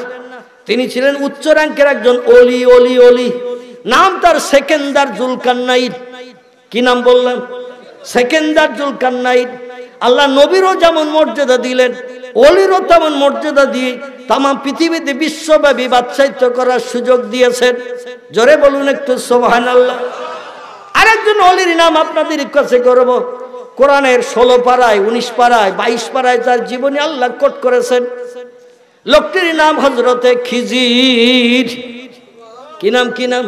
তিনি ছিলেন উচ্চ র্যাঙ্কের একজন ওলি। ওলি ওলি নাম তার সেকেন্দার জুলকারনাইন। কি নাম বললাম? সেকেন্দার জুলকারনাইন। আল্লাহ নবীরও যেমন মর্যাদা দিলেন, ওলিরও তেমন মর্যাদা দিয়ে তাম পৃথিবীতে বিশ্বব্যাপী বাদশাহিত্য করার সুযোগ দিয়েছেন। জোরে বলুন একটু সুবহানাল্লাহ। আরেকজন ওলির নাম আপনাদের কাছে করব। কোরআনের 16 পারায়, 19 পারায়, 22 পারায় তার জীবনী আল্লাহ কোট করেছেন। লোকটির নাম হযরতে খিজির। কি নাম? কি নাম?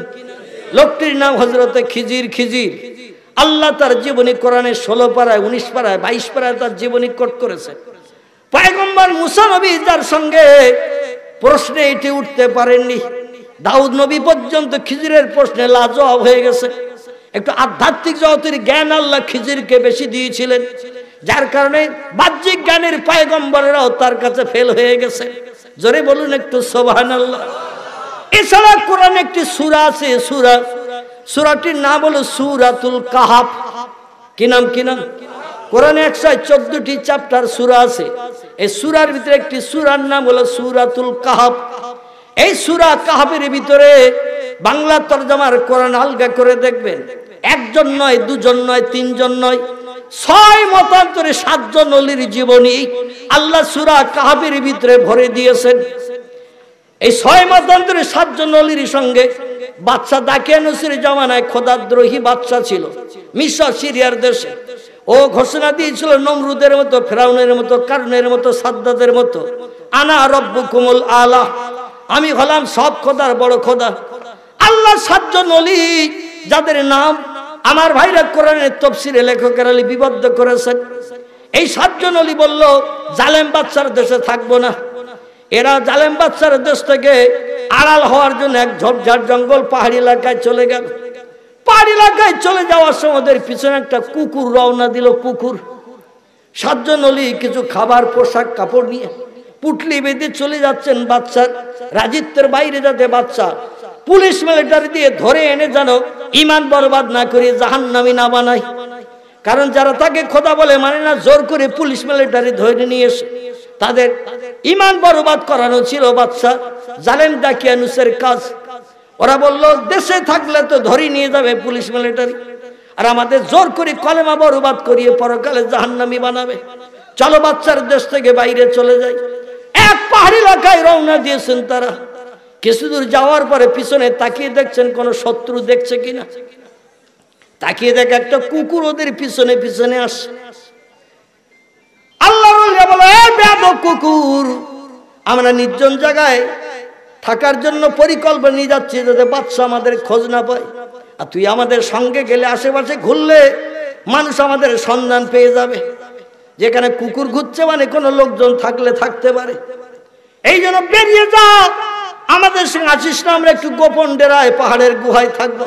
লোকটির নাম হযরতে খিজির। খিজির আল্লাহ তার জীবনী কোরআনের 16 পারায়, 19 পারায়, 22 পারায় তার জীবনী কোট করেছেন। পয়গম্বর মুসা নবী যার সঙ্গে প্রশ্নে এটি উঠতে পারেননি, দাউদ নবী পর্যন্ত খিজিরের প্রশ্নে লাজবাব হয়ে গেছে। একটু আধ্যাত্মিক জগতের জ্ঞান আল্লাহ খিজিরকে বেশি দিয়েছিলেন, যার কারণে বাহ্যিক জ্ঞানের পয়গম্বরেরাও তার কাছে ফেল হয়ে গেছে। জোরে বলুন একটু সুবহানাল্লাহ। এছাড়া কোরআনে একটি সূরা আছে, সূরাটির নাম হলো সূরাতুল কাহাফ। কি নাম? কি নাম? কোরআনে 114টি চ্যাপ্টার সূরা আছে। এই সূরার ভিতরে একটি সূরার নাম হলো সূরাতুল কাহাফ। এই সূরা কাহাফের ভিতরে বাংলা তরজমার কোরআন আলগা করে দেখবেন, একজন নয়, দুজন নয়, তিনজন নয়, 6 মতান্তরে 7 জন ওলির জীবনী আল্লাহ সূরা কাহাফের ভিতরে ভরে দিয়েছেন। এই 6 মতান্তরে 7 জন ওলির সঙ্গে বাদশা দাকিয়ানুসের জামানায় খোদাদ্রোহী বাদশা ছিল মিশর সিরিয়ার দেশে। ও ঘোষণা দিয়েছিল নমরুদের মতো, ফেরাউনের মতো, কারুনের মতো, সাদ্দাদের মতো, আনা রব্বুকুমুল আলা, আমি হলাম সব খোদার বড় খোদা। আল্লাহ 7 জন ওলি যাদের নাম আমার ভাইরা কোরআনের তাফসীরে লেখকেরা লিপিবদ্ধ করেছেন। এই 7 জন ওলি বলল, জালেম বাদশার দেশে থাকবো না। এরা জালেম বাদশার দেশ থেকে আড়াল হওয়ার জন্য এক ঝোপঝাড় জঙ্গল পাহাড়ি এলাকায় চলে গেল। পাহাড়ি এলাকায় চলে যাওয়ার সময় ওদের পিছনে একটা কুকুর রওনা দিল। কুকুর 7 জন ওলি কিছু খাবার, পোশাক, কাপড় নিয়ে পুটলি বেঁধে চলে যাচ্ছেন বাদশার রাজিত্বের বাইরে, যাতে বাদশা পুলিশ মিলিটারি দিয়ে ধরে এনে যেন ঈমান বরবাদ না করে জাহান্নামী না বানায়। কারণ যারা তাকে খোদা বলে মানে না, জোর করে পুলিশ মিলিটারি ধরে নিয়ে এসে তাদের ঈমান বরবাদ করানো ছিল বাদশা জালেম দাকিয়ানুসের কাজ। ওরা বলল, দেশে থাকলে তো ধরে নিয়ে যাবে পুলিশ মিলিটারি, আর আমাদের জোর করে কলেমা বরবাদ করিয়ে পরকালে জাহান্নামী বানাবে। চলো বাদশার দেশ থেকে বাইরে চলে যাই। এক পাহাড়ি এলাকায় রওনা দিয়েছেন তারা। কিছুদূর যাওয়ার পরে পিছনে তাকিয়ে দেখছেন কোন শত্রু দেখছে কিনা। তাকিয়ে দেখে একটা কুকুর ওদের পিছনে পিছনে আসে। আল্লাহর ওলি বলে, এ বেয়াদব কুকুর, আমরা নির্জন জায়গায় থাকার জন্য পরিকল্পনা নিয়ে যাচ্ছি যাতে বাদশা আমাদের খোঁজ না পায়, আর তুই আমাদের সঙ্গে গেলে আশেপাশে ঘুরলে মানুষ আমাদের সন্ধান পেয়ে যাবে। যেখানে কুকুর ঘুরছে মানে কোনো লোকজন থাকলে থাকতে পারে, এই জন্য বেরিয়ে যা, আমাদের সঙ্গে আসিস না, আমরা একটু গোপন ডেরায় পাহাড়ের গুহায় থাকবো।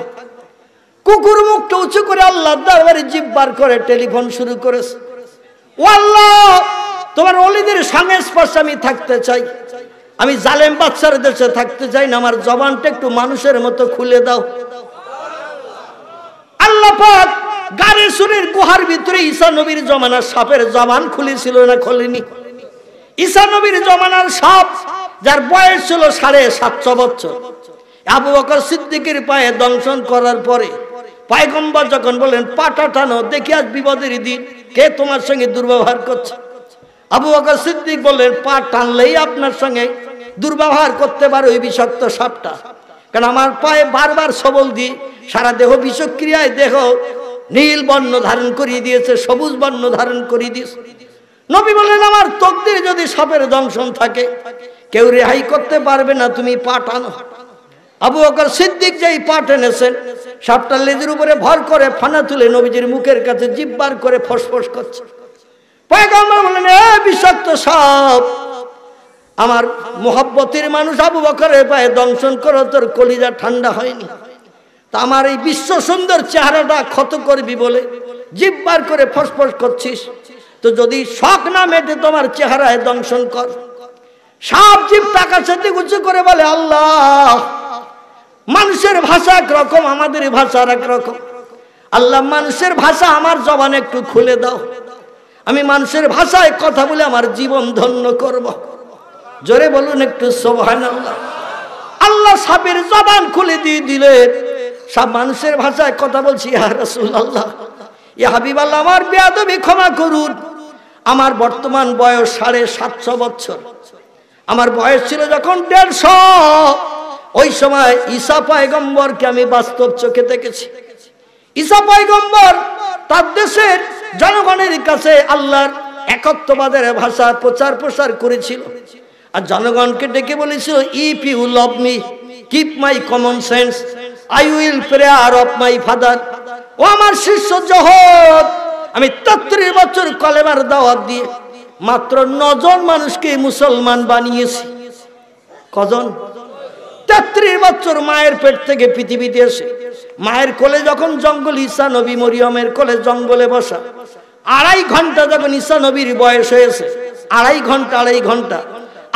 কুকুর মুখটা উঁচু করে আল্লাহর দরবারে জিভ বার করে টেলিফোন শুরু করেছে। ও আল্লাহ, তোমার ওলিদের সংস্পর্শে আমি থাকতে চাই, আমি জালেম বাদশার দেশে থাকতে চাই না, আমার জবানটা একটু মানুষের মতো খুলে দাও। আল্লাহ পাক গারে সুরের গুহার ভিতরে ঈসা নবীর জমানার সাপের জবান খুলেছিল না খোলেনি? ঈসা নবীর জমানার সব যার বয়স ছিল 750 বছর, আবু বকর সিদ্দিকের পায়ে দংশন করার পরে পয়গম্বর যখন বলেন পাটা টানো দেখি আজ বিপদের দিন, কে তোমার সঙ্গে দুর্ব্যবহার করছে? আবু বকর সিদ্দিক বললেন পা টানলেই আপনার সঙ্গে দুর্ব্যবহার করতে পারে ওই বিষাক্ত সাপটা, কারণ আমার পায়ে বারবার সবল দিয়ে সারা দেহ বিষক্রিয়ায় দেহ নীল বর্ণ ধারণ করিয়ে দিয়েছে, সবুজ বর্ণ ধারণ করিয়ে দিয়েছে। নবী বললেন আমার তকদিরে যদি সাপের দংশন থাকে কেউ রেহাই করতে পারবে না, তুমি পা টানো। আবু বকর সিদ্দিক যেই পা টেনেছেন, সাপটা লেজের উপরে ভর করে ফানা তুলে নবীজির মুখের কাছে জিভ বার করে ফসফস করছে। পয়গম্বর বললেন এ বিষাক্ত সাপ, আমার মোহাব্বতের মানুষ আবু বকরের পায়ে দংশন করো, তোর কলিজা ঠান্ডা হয়নি? তা আমার এই বিশ্ব সুন্দর চেহারাটা ক্ষত করবি বলে জিভ বার করে ফসফস করছিস, তো যদি শখ না মেটে তোমার চেহারায় দংশন কর। সাপ জিভটা আকাশের দিকে উঁচু করে বলে আল্লাহ, মানুষের ভাষা একরকম, আমাদের ভাষা একরকম। আল্লাহ মানুষের ভাষা আমার জবানে একটু খুলে দাও, আমি মানুষের ভাষায় কথা বলে আমার জীবন ধন্য করব। জোরে বলুন একটু সুবহানাল্লাহ। আল্লাহ সাপের জবান খুলে দিয়ে দিলেন, সব মানুষের ভাষায় কথা বলছি। ইয়া রাসূলুল্লাহ, ইয়া হাবিবাল্লাহ, আমার বেয়াদবি ক্ষমা করুন। আমার বর্তমান বয়স 750 বছর, আমার বয়স ছিল যখন 150। ওই সময় ঈসা পয়গম্বরকে আমি বাস্তব চোখে দেখেছি। ঈসা পয়গম্বর তার দেশের জনগণের কাছে আল্লাহর একত্ববাদের ভাষা প্রচার প্রসার করেছিল, আর জনগণকে ডেকে বলেছিল if you love me keep my common sense, I will prayer of my father. ও আমার শিষ্য জহদ, আমি 33 বছর কলেমার দাওয়াত দিয়ে মাত্র 9 জন মানুষকে মুসলমান বানিয়েছি। কজন? 33 বছর মায়ের পেট থেকে পৃথিবীতে এসে, মায়ের কোলে যখন জঙ্গল, ঈসা নবী মরিয়মের কোলে জঙ্গলে বসা, 2.5 ঘন্টা যখন ঈসা নবীর বয়স হয়েছে, 2.5 ঘন্টা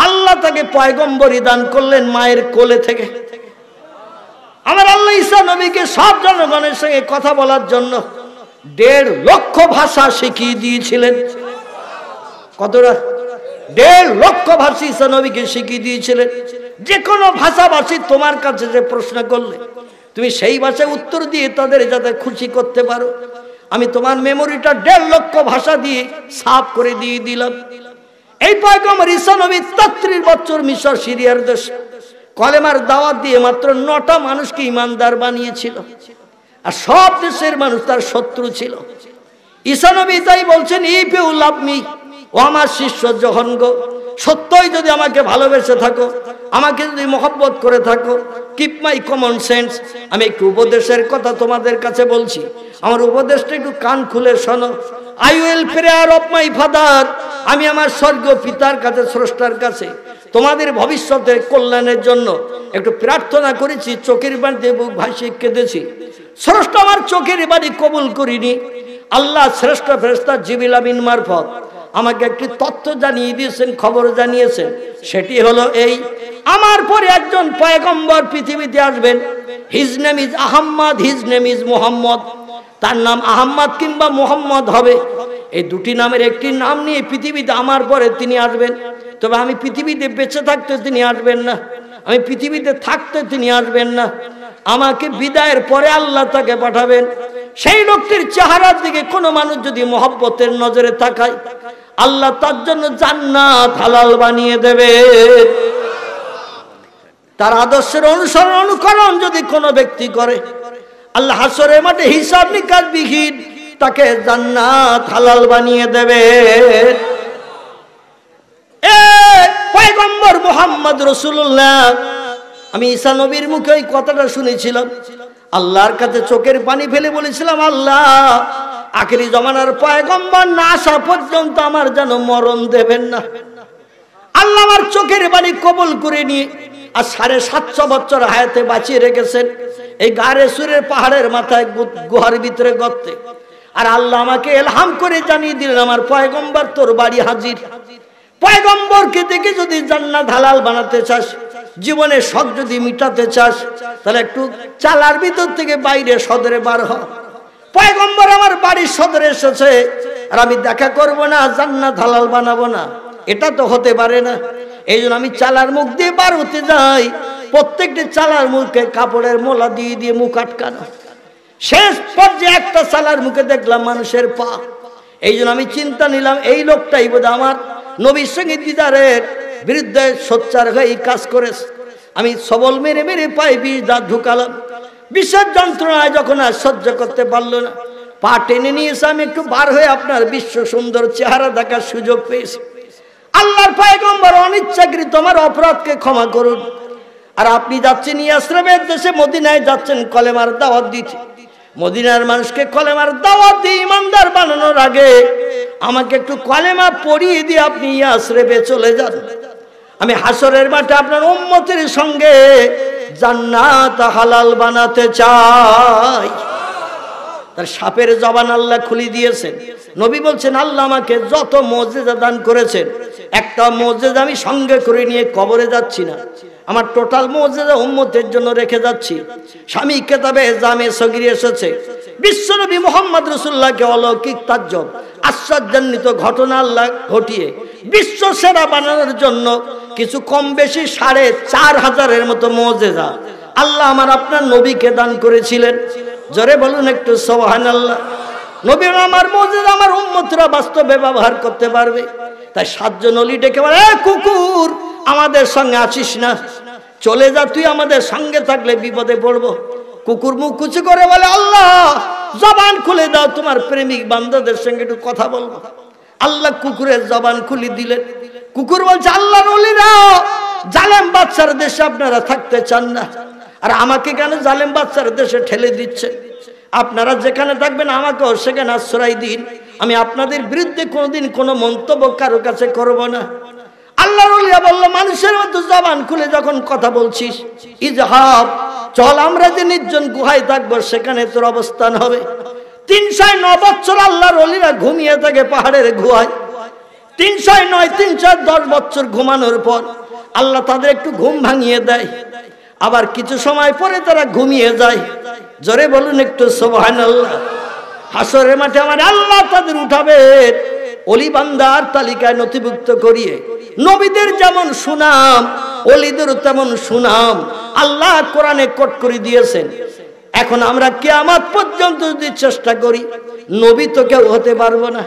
আল্লাহ তাকে পয়গম্বরী দান করলেন মায়ের কোলে থেকে। আমার আল্লাহ ঈসা নবীকে সব জনগণের সঙ্গে কথা বলার জন্য 1.5 লক্ষ ভাষা শিখিয়ে দিয়েছিলেন। কতটা? 1.5 লক্ষ ভাষা ঈসা নবীকে শিখিয়ে দিয়েছিলেন। যে কোনো ভাষাভাষী তোমার কাছে যে প্রশ্ন করলে তুমি সেই ভাষায় উত্তর দিয়ে তাদের যাতে খুশি করতে পারো, আমি তোমার মেমোরিটা 1.5 লক্ষ ভাষা দিয়ে সাফ করে দিয়ে দিলাম। এই পয়গম্বর ঈসা নবী 33 বছর মিশর সিরিয়ার দেশ কলেমার দাওয়াত দিয়ে মাত্র 9টা মানুষকে ইমানদার বানিয়েছিল, আর সব দেশের মানুষ তার শত্রু ছিল। ঈসা নবী তাই বলছেন ইফ ইউ লাভ মি, ও আমার শিষ্য জহন গো, সত্যই যদি আমাকে ভালোবেসে থাকো, আমাকে যদি মহব্বত করে থাকো, কিপ মাই কমন সেন্স, আমি একটু উপদেশের কথা তোমাদের কাছে বলছি, আমার উপদেশটা একটু কান খুলে শোনো। I will prayer of my father, আমি আমার স্বর্গীয় পিতার কাছে, স্রষ্টার কাছে তোমাদের ভবিষ্যতের কল্যাণের জন্য একটু প্রার্থনা করেছি, চোখের বাড়িতে বুক ভাসিয়ে কেঁদেছি। স্রষ্টা আমার চোখের বাড়ি কবুল করিনি, আল্লাহ শ্রেষ্ঠ ফেরেশতা জিবরিল আমিন মারফত আমাকে একটি তথ্য জানিয়ে দিয়েছেন, খবর জানিয়েছেন। সেটি হলো এই, আমার পরে একজন পয়গম্বর পৃথিবীতে আসবেন, his name is Ahmad, his name is Muhammad. তার নাম আহম্মদ কিংবা মুহাম্মদ হবে, এই দুটি নামের একটি নাম নিয়ে পৃথিবীতে আমার পরে তিনি আসবেন। তবে আমি পৃথিবীতে বেঁচে থাকতে তিনি আসবেন না, আমি পৃথিবীতে থাকতে তিনি আসবেন না, আমাকে বিদায়ের পরে আল্লাহ তাকে পাঠাবেন। সেই লোকটির চেহারার দিকে কোনো মানুষ যদি মহব্বতের নজরে তাকায়, আল্লাহ তার জন্য জান্নাত হালাল বানিয়ে দেবে। তার আদর্শের অনুসরণ অনুকরণ যদি কোনো ব্যক্তি করে, আল্লাহ হাসরের মাঠে হিসাব নিকাশ বিহীন তাকে জান্নাত হালাল বানিয়ে দেবে। পয়গম্বর মুহাম্মদ রাসূলুল্লাহ, আমি ঈসা নবীর মুখে ওই কথাটা শুনেছিলাম, আল্লাহর কাছে চোখের পানি ফেলে বলেছিলাম আল্লাহ আখেরি জমানার পয়গম্বর না আসা পর্যন্ত আমার যেন মরণ দেবেন না। আল্লাহ আমার চোখের পানি কবুল করে নিয়ে আর 750 বছর হায়াতে বাঁচিয়ে রেখেছেন এই গারে সুরের পাহাড়ের মাথায় গুহার ভিতরে গর্তে। আর আল্লাহ আমাকে ইলহাম করে জানিয়ে দিলেন আমার পয়গম্বর তোর বাড়ি হাজির। পয়গম্বরকে দেখে যদি জান্নাত হালাল বানাতে চাস, জীবনের শখ যদি মিটাতে চাস, তাহলে একটু চালার ভিতর থেকে বাইরে সদরে বার হ। পয়গম্বর আমার বাড়ির সদরে এসেছে, আর আমি দেখা করব না, জান্নাত হালাল বানাবো না, এটা তো হতে পারে না। এই জন্য আমি চালার মুখ দিয়ে বার হতে যাই, প্রত্যেকটি চালার মুখে কাপড়ের মোলা দিয়ে দিয়ে মুখ আটকানো। শেষ পর্যায়ে একটা চালার মুখে দেখলাম মানুষের পা। এই জন্য আমি চিন্তা নিলাম এই লোকটাই বোধহয় আমার নবীর সঙ্গে দিদারের বিরুদ্ধে সোচ্চার হয়ে কাজ করেছে। আমি সবল মেরে মেরে পায়ে 20 দাঁত ঢুকালাম। বিষের যন্ত্রণায় যখন আর সহ্য করতে পারলো না, পা টেনে নিয়েছে। আমি একটু বার হয়ে আপনার বিশ্ব সুন্দর চেহারা দেখার সুযোগ পেয়েছি। আল্লাহর পয়গম্বর অনিচ্ছাকৃত আমার অপরাধকে ক্ষমা করুন। আর আপনি যাচ্ছেন ইয়াসরিবের দেশে, মদিনায় যাচ্ছেন কলেমার দাওয়াত দিতে। মদিনার মানুষকে কলেমার দাওয়াত দিয়ে ইমানদার বানানোর আগে আমাকে একটু কলেমা পড়িয়ে দিয়ে আপনি ইয়াসরিবে চলে যান। আমি হাসরের মাঠে আপনার উম্মতের সঙ্গে জান্নাত হালাল বানাতে চাই। তার সাপের জবান আল্লাহ খুলে দিয়েছেন। নবী বলছেন, আল্লাহ আমাকে যত মুজিজা দান করেছেন, একটা মুজিজা আমি সঙ্গে করে নিয়ে কবরে যাচ্ছি না, আমার টোটাল মুজিজা উম্মতের জন্য রেখে যাচ্ছি। স্বামী কিতাবে জামে সগীর এসেছে, বিশ্বনবী মুহাম্মদ রাসূলুল্লাহকে অলৌকিক তাজ্জব আশ্চর্যান্বিত ঘটনা আল্লাহ ঘটিয়ে বিশ্ব সেরা বানানোর জন্য কিছু কম বেশি 4500-এর মতো মুজিজা আল্লাহ আমার আপনার নবীকে দান করেছিলেন। জোরে বলুন একটু সুবহানাল্লাহ। নবী আমার মুজিজা আমার উম্মতরা বাস্তবে ব্যবহার করতে পারবে। তাই 7 জন ওলি ডেকে বলে, কুকুর আমাদের সঙ্গে আসিস না, চলে যা, তুই আমাদের সঙ্গে থাকলে বিপদে পড়বো। কুকুর মুখ কুচি করে বলে, আল্লাহ জবান খুলে দাও, তোমার প্রেমিক বান্দাদের সঙ্গে একটু কথা বলবো। আল্লাহ কুকুরের জবান খুলে দিলেন। কুকুর বলছে, আল্লাহর ওলিরা জালেম বাদশার দেশে আপনারা থাকতে চান না, আর আমাকে কেন জালেম বাদশার দেশে ঠেলে দিচ্ছে? আপনারা যেখানে থাকবেন আমাকেও সেখানে আশ্রয় দিন। আমি আপনাদের বিরুদ্ধে কোনোদিন কোনো মন্তব্য কারো কাছে করব না। আল্লাহর ওলিরা বলল, মানুষের মতো জবান খুলে যখন কথা বলছিস, ইজহাব চল, আমরা যে নির্জন গুহায় থাকবো সেখানে তোর অবস্থান হবে। 309 বছর আল্লাহর ওলিরা ঘুমিয়ে থাকে পাহাড়ের গুহায়। 309 310 বছর ঘুমানোর পর আল্লাহ তাদের একটু ঘুম ভাঙিয়ে দেয়, আবার কিছু সময় পরে তারা ঘুমিয়ে যায়। জোরে বলুন একটু সুবহানাল্লাহ। হাসরের মাঠে আমার আল্লাহ তাদের উঠাবে ওলি বান্দার তালিকায় নথিভুক্ত করিয়ে। নবীদের যেমন সুনাম, ওলিদের তেমন সুনাম আল্লাহ কোরআনে কোট করে দিয়েছেন। এখন আমরা কিয়ামত পর্যন্ত যদি চেষ্টা করি, নবী তো কেউ হতে পারবো না।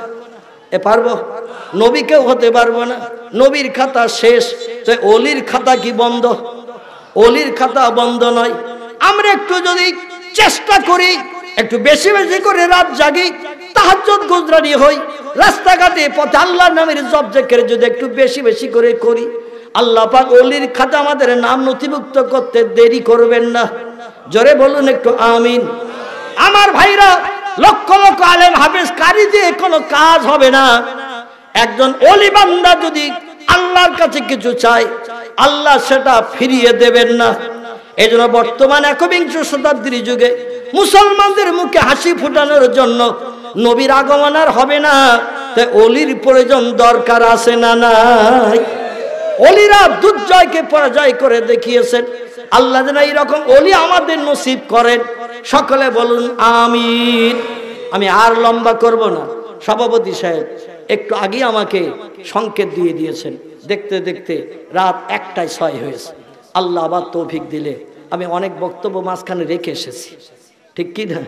পারবো? নবী কেউ হতে পারবো না। নবীর খাতা শেষ, তো ওলির খাতা কি বন্ধ? ওলির খাতা বন্ধ নয়। আমরা একটু যদি চেষ্টা করি, একটু বেশি বেশি করে রাত জাগি, তাহাজ্জুদ গুজরানি হই, রাস্তাঘাটে পথে আল্লাহর নামের জপ জিকির যদি একটু বেশি বেশি করে করি, আল্লাহ পাক ওলির খাতা আমাদের নাম নথিভুক্ত করতে দেরি করবেন না। জোরে বলুন একটু আমিন। আমার ভাইরা, লক্ষ লক্ষ আলেম হাফেজ কারি দিয়ে কোনো কাজ হবে না। একজন ওলি বান্দা যদি আল্লাহর কাছে কিছু চায়, আল্লাহ সেটা ফিরিয়ে দেবেন না। এই জন্য বর্তমান 21 শতাব্দীর যুগে মুসলমানদের মুখে হাসি ফুটানোর জন্য নবীর আগমন আর হবে না। তাই ওলির প্রয়োজন দরকার আছে না নাই? ওলিরা দুর্জয়কে পরাজয় করে দেখিয়েছেন। আল্লাহ যেন এইরকম ওলি আমাদের নসিব করেন। সকলে বলুন আমিন। আমি আর লম্বা করব না। সভাপতি সাহেব একটু আগে আমাকে সংকেত দিয়ে দিয়েছেন, দেখতে দেখতে রাত 1টায় 6 হয়েছে। আল্লাহ আবার তৌফিক দিলে আমি অনেক বক্তব্য মাঝখানে রেখে এসেছি, ঠিক কি না?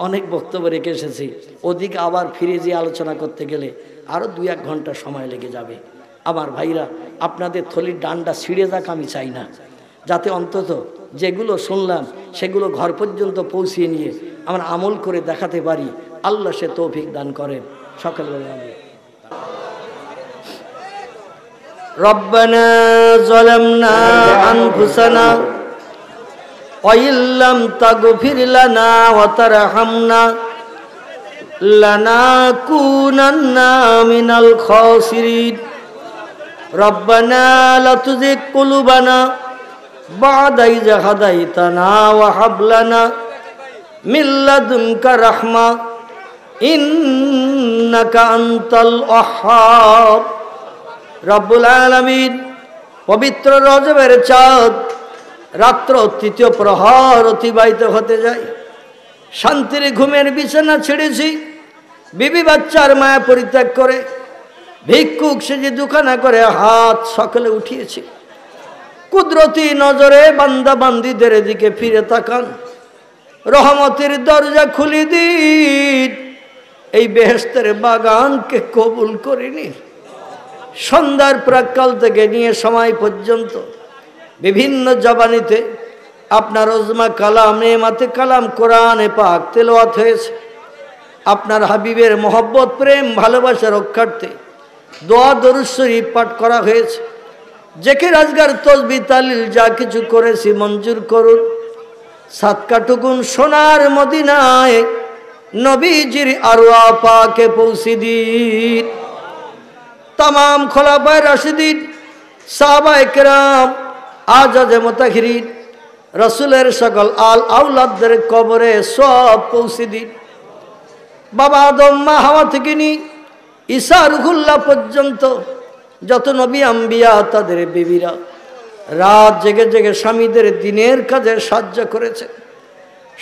অনেক বক্তব্য রেখে এসেছি। ওদিকে আবার ফিরে যেয়ে আলোচনা করতে গেলে আরও 2-1 ঘন্টা সময় লেগে যাবে। আমার ভাইরা, আপনাদের থলির ডান্ডা ছিঁড়ে যাক আমি চাই না, যাতে অন্তত যেগুলো শুনলাম সেগুলো ঘর পর্যন্ত পৌঁছিয়ে নিয়ে আমরা আমল করে দেখাতে পারি। আল্লাহ সে তৌফিক দান করেন। সকলে বলেন আমিন। রব্বানা যালামনা আনফুসানা ওয়া ইল্লাম তাগফির লানা ওয়া তারহামনা লানাকুনান্না মিনাল খাসিরিন। রব্বানা লা তুযিগ কুলুবানা বা'দা ইয হাদাইতানা ওয়া হাব লানা মিন লাদুনকা রাহমা ইন্নাকা আনতাল ওয়াহ্হাব। রব্বুল আলামিন, পবিত্র রজবের চাঁদ, রাত্র 3য় প্রহর অতিবাহিত হতে যায়। শান্তির ঘুমের বিছানা ছেড়েছি, বিবি বাচ্চার মায়া পরিত্যাগ করে ভিক্ষুক সেজে দুখানা করে হাত সকলে উঠিয়েছে। কুদরতি নজরে বান্দা বান্দিদের দিকে ফিরে তাকান, রহমতের দরজা খুলে দিন, এই বেহেশতের বাগানকে কবুল করে নিন। সন্ধ্যার প্রাক্কাল থেকে নিয়ে সময় পর্যন্ত বিভিন্ন জবানিতে আপনার ওজমা কালাম, নেমাতে কালাম, কোরআনে পাক তেলাওয়াত হয়েছে। আপনার হাবিবের মহব্বত, প্রেম, ভালোবাসা রক্ষার্থে দোয়া দরুদ শরীফ পাঠ করা হয়েছে। জিকির আজকার তাসবিহ তাহলিল যা কিছু করেছি মঞ্জুর করুন। সাতকাটুকুন সোনার মদিনায় নবীজির আরওয়া পাকে পৌঁছে দিন। तमाम খোলাফায়ে রাশিদিন, সাহাবায়ে কেরাম, আজাজে মুতাহিরিন, রাসূলের সকল আল আওলাদদের কবরে সব পৌঁছে দিন। বাবা আদম, মা হাওয়া থেকে নিয়ে ঈসা রুহুল্লাহ পর্যন্ত যত নবী আম্বিয়া তাদের বিবিরা রাত জেগে জেগে স্বামীদের দিনের কাজে সাহায্য করেছে,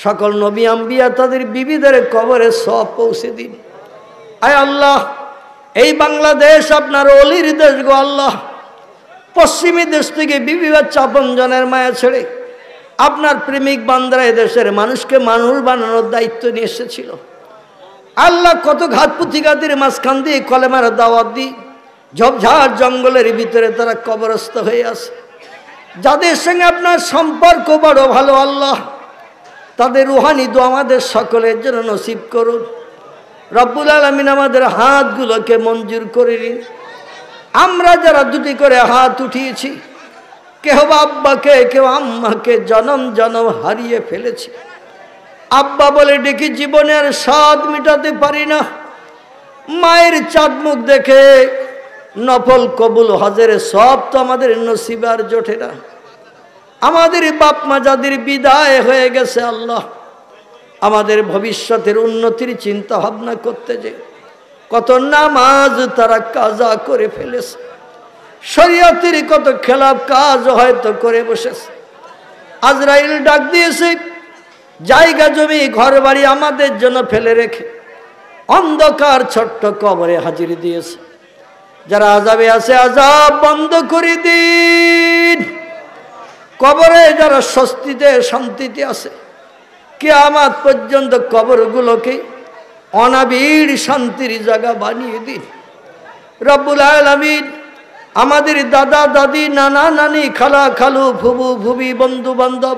সকল নবী আম্বিয়া তাদের বিবিদের কবরে সব পৌঁছে দিন। আয় আল্লাহ, এই বাংলাদেশ আপনার অলির দেশ গো আল্লাহ। পশ্চিমী দেশ থেকে বিবি বাচ্চা আপনজনের মায়া ছেড়ে আপনার প্রেমিক বান্দারা এদেশের মানুষকে মানুষ বানানোর দায়িত্ব নিয়ে এসেছিল। আল্লাহ, কত ঘাত পুঁথিঘাতের মাঝখান দিয়ে কলেমার দাওয়াত দিয়ে ঝোপঝাড় জঙ্গলের ভিতরে তারা কবরস্থ হয়ে আছে। যাদের সঙ্গে আপনার সম্পর্ক বড় ভালো আল্লাহ, তাদের রুহানি দোয়া আমাদের সকলের জন্য নসিব করুন। রব্বুল আলামিন আমাদের হাতগুলোকে মঞ্জুর করে নিন। আমরা যারা দুটি করে হাত উঠিয়েছি, কেউ আব্বাকে, কেউ আম্মাকে জনম জনম হারিয়ে ফেলেছি। আব্বা বলে ডেকে জীবনের স্বাদ মিটাতে পারি না, মায়ের চাঁদ মুখ দেখে নফল কবুল হজের সব তো আমাদের নসিবে আর জোটে না। আমাদের বাপ মা যাদের বিদায় হয়ে গেছে আল্লাহ, আমাদের ভবিষ্যতের উন্নতির চিন্তা ভাবনা করতে যে কত নামাজ তারা কাজা করে ফেলেছে, শরীয়তের কত খেলাফ কাজ হয়তো করে বসেছে। আজরাইল ডাক দিয়েছে, জায়গা জমি ঘর বাড়ি আমাদের জন্য ফেলে রেখে অন্ধকার ছোট্ট কবরে হাজির দিয়েছে। যারা আযাবে আছে আযাব বন্ধ করে দিন। কবরে যারা স্বস্তিতে শান্তিতে আছে, কিয়ামত পর্যন্ত কবরগুলোকে অনাবিল শান্তির জায়গা বানিয়ে দিন। রব্বুল আলামিন আমাদের দাদা দাদি, নানা নানি, খালা খালু, ফুবু ফুবি, বন্ধু বান্ধব,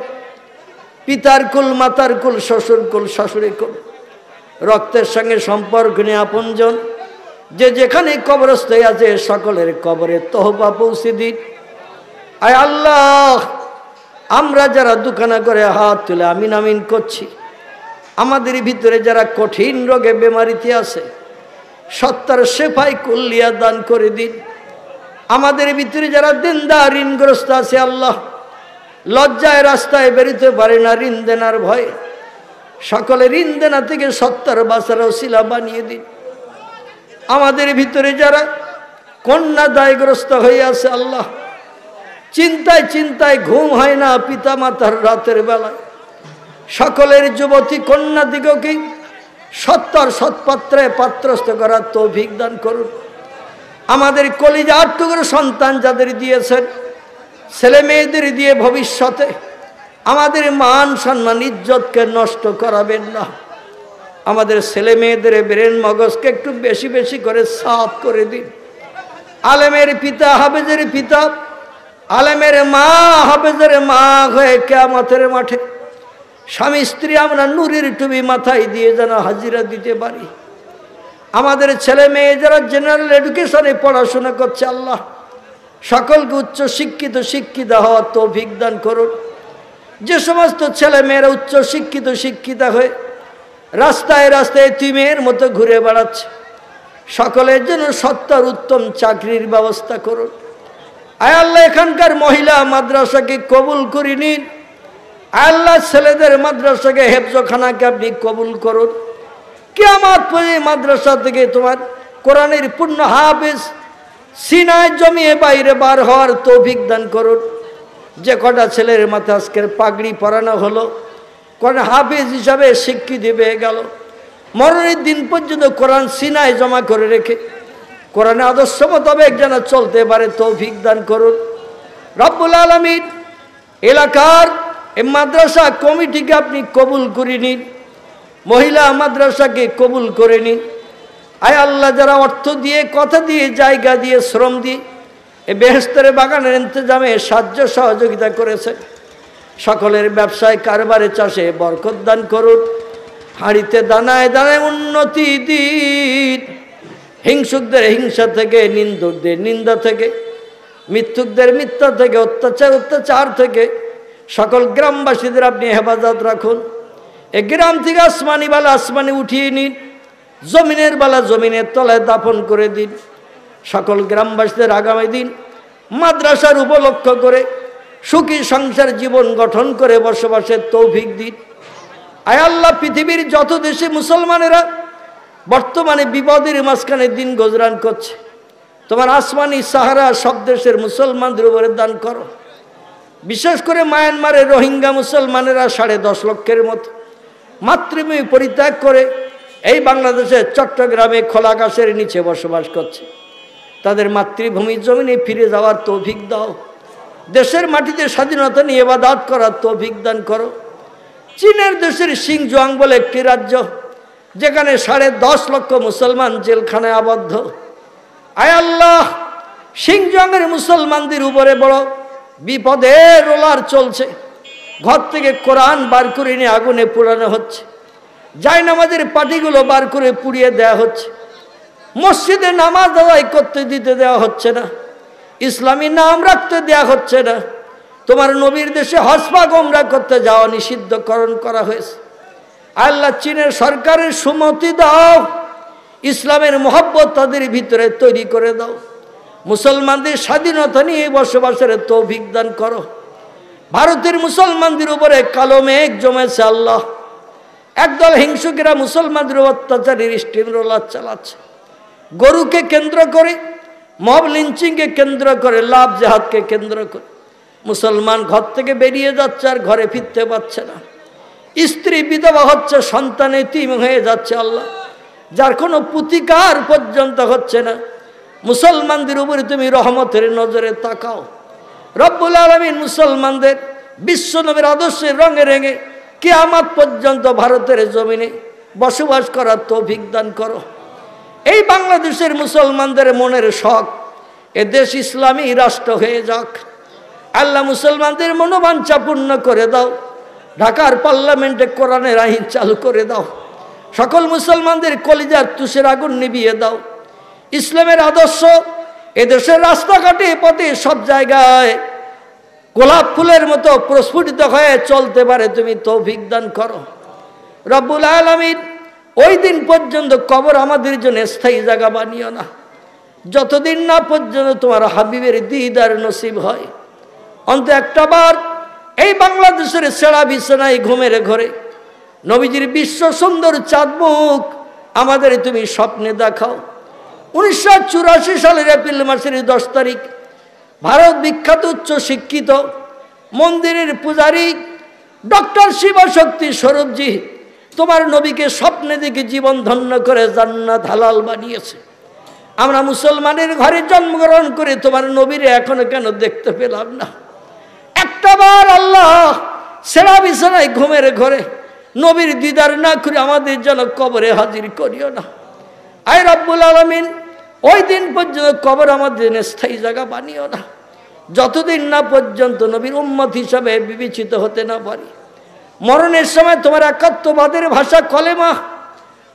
পিতার কুল, মাতার কুল, শ্বশুর কুল, শাশুড়ি কুল, রক্তের সঙ্গে সম্পর্ক নিয়ে আপনজন যে যেখানে কবরস্থ আছে সকলের কবরে তওবা পৌঁছে দিন। আয় আল্লাহ, আমরা যারা দুখানা করে হাত তুলে আমিন আমিন করছি, আমাদের ভিতরে যারা কঠিন রোগে বেমারিতে আছে সত্তার শেফাই কুল্লিয়া দান করে দিন। আমাদের ভিতরে যারা দিনদার ঋণগ্রস্ত আছে আল্লাহ, লজ্জায় রাস্তায় বেরোতে পারে না ঋণ দেনার ভয়ে, সকলে ঋণ দেনা থেকে সত্তার বাঁচার ওসিলা বানিয়ে দিন। আমাদের ভিতরে যারা কন্যা দায়গ্রস্ত হয়ে আছে আল্লাহ, চিন্তায় চিন্তায় ঘুম হয় না পিতা মাতার রাতের বেলায়, সকলের যুবতী কন্যা দিগকে সত্তর সৎপাত্রে পাত্রস্থ করার তৌফিক দান করুন। আমাদের কলিজার টুকরো সন্তান যাদের দিয়েছেন, ছেলে মেয়েদের দিয়ে ভবিষ্যতে আমাদের মান সম্মান ইজ্জতকে নষ্ট করাবেন না। আমাদের ছেলে মেয়েদের ব্রেন মগজকে একটু বেশি বেশি করে সাফ করে দিন। আলেমের পিতা, হাফেজের পিতা, আলেমের মা, হাফেজের মা হয়ে কিয়ামতের মাঠে স্বামী স্ত্রী আমরা নূরের টুপি মাথায় দিয়ে যেন হাজিরা দিতে পারি। আমাদের ছেলে মেয়ে যারা জেনারেল এডুকেশনে পড়াশোনা করছে আল্লাহ, সকলকে উচ্চ শিক্ষিত হওয়ার তৌফিক দান করুন। যে সমস্ত ছেলে মেয়েরা উচ্চ শিক্ষিতা হয়ে রাস্তায় রাস্তায় এতিমের মতো ঘুরে বেড়াচ্ছে, সকলের জন্য সত্তর উত্তম চাকরির ব্যবস্থা করুন। আয় আল্লাহ, এখানকার মহিলা মাদ্রাসাকে কবুল করে নিন। আল্লাহ, ছেলেদের মাদ্রাসাকে হেফজখানাকে আপনি কবুল করুন। কিয়ামত পর্যন্ত মাদ্রাসা থেকে তোমার কোরআনের পূর্ণ হাফেজ সিনায় জমিয়ে বাইরে বার হওয়ার তৌফিক দান করুন। যে কটা ছেলের মাথা আজকের পাগড়ি পরানো হলো, কোরআন হাফেজ হিসাবে স্বীকৃতি পেয়ে গেল, মরণের দিন পর্যন্ত কোরআন সিনায় জমা করে রেখে কোরআনের আদর্শ মোতাবেক যেন চলতে পারে তৌফিক দান করুন রব্বুল আলামিন। এলাকার এই মাদ্রাসা কমিটিকে আপনি কবুল করে নিন, মহিলা মাদ্রাসাকে কবুল করে নিন। আয় আল্লাহ, যারা অর্থ দিয়ে, কথা দিয়ে, জায়গা দিয়ে, শ্রম দিয়ে এই বেহেশতের বাগানের ইন্তজামে সাহায্য সহযোগিতা করেছে, সকলের ব্যবসায়, কারবারে, চাষে বরকত দান করুন। হাঁড়িতে দানায় দানায় উন্নতি দিন। হিংসুকদের হিংসা থেকে, নিন্দুকদের নিন্দা থেকে, মিথ্যুকদের মিথ্যা থেকে, অত্যাচার থেকে সকল গ্রামবাসীদের আপনি হেফাজত রাখুন। এই গ্রাম থেকে আসমানি বালা আসমানি উঠিয়ে নিন, জমিনের বালা জমিনের তলায় দাফন করে দিন। সকল গ্রামবাসীদের আগামী দিন মাদ্রাসার উপলক্ষ করে সুখী সংসার জীবন গঠন করে বসবাসের তৌফিক দিন। আয় আল্লাহ, পৃথিবীর যত দেশে মুসলমানেরা বর্তমানে বিপদের মাঝখানে দিন গুজরান করছে, তোমার আসমানি সাহারা সব দেশের মুসলমানদের উপরে দান করো। বিশেষ করে মায়ানমারের রোহিঙ্গা মুসলমানেরা 10.5 লক্ষের মতো মাতৃভূমি পরিত্যাগ করে এই বাংলাদেশের চট্টগ্রামে খোলা আকাশের নিচে বসবাস করছে। তাদের মাতৃভূমির জমিনে ফিরে যাওয়ার তৌফিক দাও। দেশের মাটিতে স্বাধীনতা নিয়ে ইবাদত করার তৌফিক দান করো। চীনের দেশের সিংজুয়াং বলে একটি রাজ্য, যেখানে 10.5 লক্ষ মুসলমান জেলখানায় আবদ্ধ। আয় আল্লাহ, সিংজুয়াংয়ের মুসলমানদের উপরে বড় বিপদের রোলার চলছে। ঘর থেকে কোরআন বার করে নিয়ে আগুনে পোড়ানো হচ্ছে, জায়নামাজের পাটিগুলো বার করে পুড়িয়ে দেওয়া হচ্ছে, মসজিদে নামাজ আদায় করতে দিতে দেওয়া হচ্ছে না, ইসলামী নাম রাখতে দেওয়া হচ্ছে না, তোমার নবীর দেশে হজ পাক ওমরা করতে যাওয়া নিষিদ্ধকরণ করা হয়েছে। আল্লাহ, চীনের সরকারের সুমতি দাও, ইসলামের মহব্বত তাদের ভিতরে তৈরি করে দাও। মুসলমানদের স্বাধীনতা নিয়ে বসবাসের তৌফিক দান করো। ভারতের মুসলমানদের উপরে কালো মেঘ জমেছে আল্লাহ। একদল হিংসুকেরা মুসলমানদের অত্যাচারের স্টিম রোলার চালাচ্ছে। গরুকে কেন্দ্র করে, মব লিঞ্চিংকে কেন্দ্র করে, লাভ জেহাদকে কেন্দ্র করে মুসলমান ঘর থেকে বেরিয়ে যাচ্ছে, আর ঘরে ফিরতে পারছে না। স্ত্রী বিধবা হচ্ছে, সন্তান এতিম হয়ে যাচ্ছে আল্লাহ, যার কোনো প্রতিকার পর্যন্ত হচ্ছে না। মুসলমানদের উপরে তুমি রহমতের নজরে তাকাও রব্বুল আলামিন। মুসলমানদের বিশ্বনবীর আদর্শের রঙে রেঙে কিয়ামত পর্যন্ত ভারতের জমিনে বসবাস করার তৌফিক দান করো। এই বাংলাদেশের মুসলমানদের মনের শখ এ দেশ ইসলামী রাষ্ট্র হয়ে যাক। আল্লাহ, মুসলমানদের মনোবাঞ্ছা পূর্ণ করে দাও। ঢাকার পার্লামেন্টে কোরআনের আইন চালু করে দাও। সকল মুসলমানদের কলিজার তুষের আগুন নিভিয়ে দাও। ইসলামের আদর্শ এদেশের রাস্তাঘাটে, পথে, সব জায়গায় গোলাপ ফুলের মতো প্রস্ফুটিত হয়ে চলতে পারে তুমি তৌফিক দান করো রব্বুল আলামিন। ওই দিন পর্যন্ত কবর আমাদের জন্য স্থায়ী জায়গা বানিও না, যতদিন না পর্যন্ত তোমার হাবিবের দিদার নসিব হয়। অন্ত একটা বার এই বাংলাদেশের সেরা বিছানায় ঘুমের ঘরে নবীজির বিশ্ব সুন্দর চাঁদমুখ আমাদের তুমি স্বপ্নে দেখাও। 1984 সালের এপ্রিল মাসের 10 তারিখ ভারত বিখ্যাত উচ্চ শিক্ষিত মন্দিরের পূজারী ডক্টর শিবশক্তি স্বরূপজি তোমার নবীকে স্বপ্নে দেখে জীবন ধন্য করে জান্নাত হালাল বানিয়েছে। আমরা মুসলমানের ঘরে জন্মগ্রহণ করে তোমার নবীরে এখনো কেন দেখতে পেলাম না? একটাবার আল্লাহ সেরা বিছানায় ঘুমের ঘরে নবীর দিদার না করে আমাদের যেন কবরে হাজির করিও না। আয় রব্বুল আলামিন, ওই দিন পর্যন্ত কবর আমাদের স্থায়ী জায়গা বানিও না, যতদিন না পর্যন্ত নবীর উম্মত হিসাবে বিবেচিত হতে না পারি। মরণের সময় তোমার একাত্মবাদের ভাষা কলেমা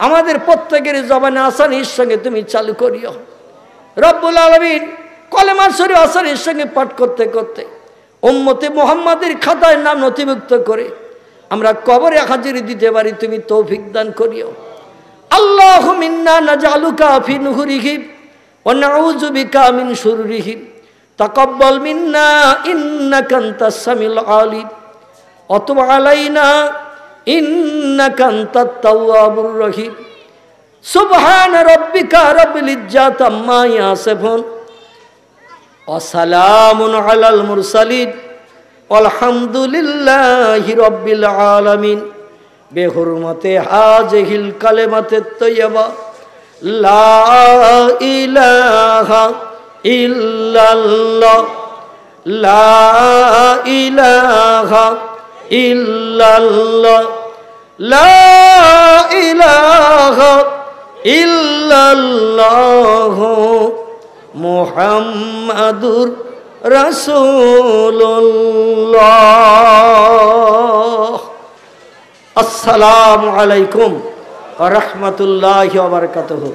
আমাদের প্রত্যেকের জবানে আসানির সঙ্গে তুমি চালু করিও রব্বুল আলামিন। কলেমা শরীফ আসানির সঙ্গে পাঠ করতে করতে উম্মতে মুহাম্মাদের খাতায় নাম নথিভুক্ত করে আমরা কবরে হাজির দিতে পারি তুমি তৌফিক দান করিও। আল্লাহুম্মা ইন্না নাজআলুকা ফি নুহুরিহিম ওয়া নাউযু বিকা মিন শুরুরিহিম তাকাব্বাল মিন্না ইন্নাকা আনতাস সামিউল আলিম ওয়া তুব আলাইনা ইন্নাকা আনতাত তাওয়াবুর রহিম। সুবহানা রাব্বিকা রাব্বিল ইজ্জাতি আম্মা ইয়াসিফুন ওয়া সালামুন আলাল মুরসালিন আলহামদুলিল্লাহি রাব্বিল আলামিন। বেহুরমতে হাজিহিল কালেমাতে তৈয়বা লা ইলাহা ইল্লাল্লাহ লা ইলাহা ইল্লাল্লাহ লা ইলাহা ইল্লাল্লাহ মুহাম্মাদুর রাসূলুল্লাহ। আসসালামু আলাইকুম ওয়া রাহমাতুল্লাহি ওয়া বারাকাতুহু।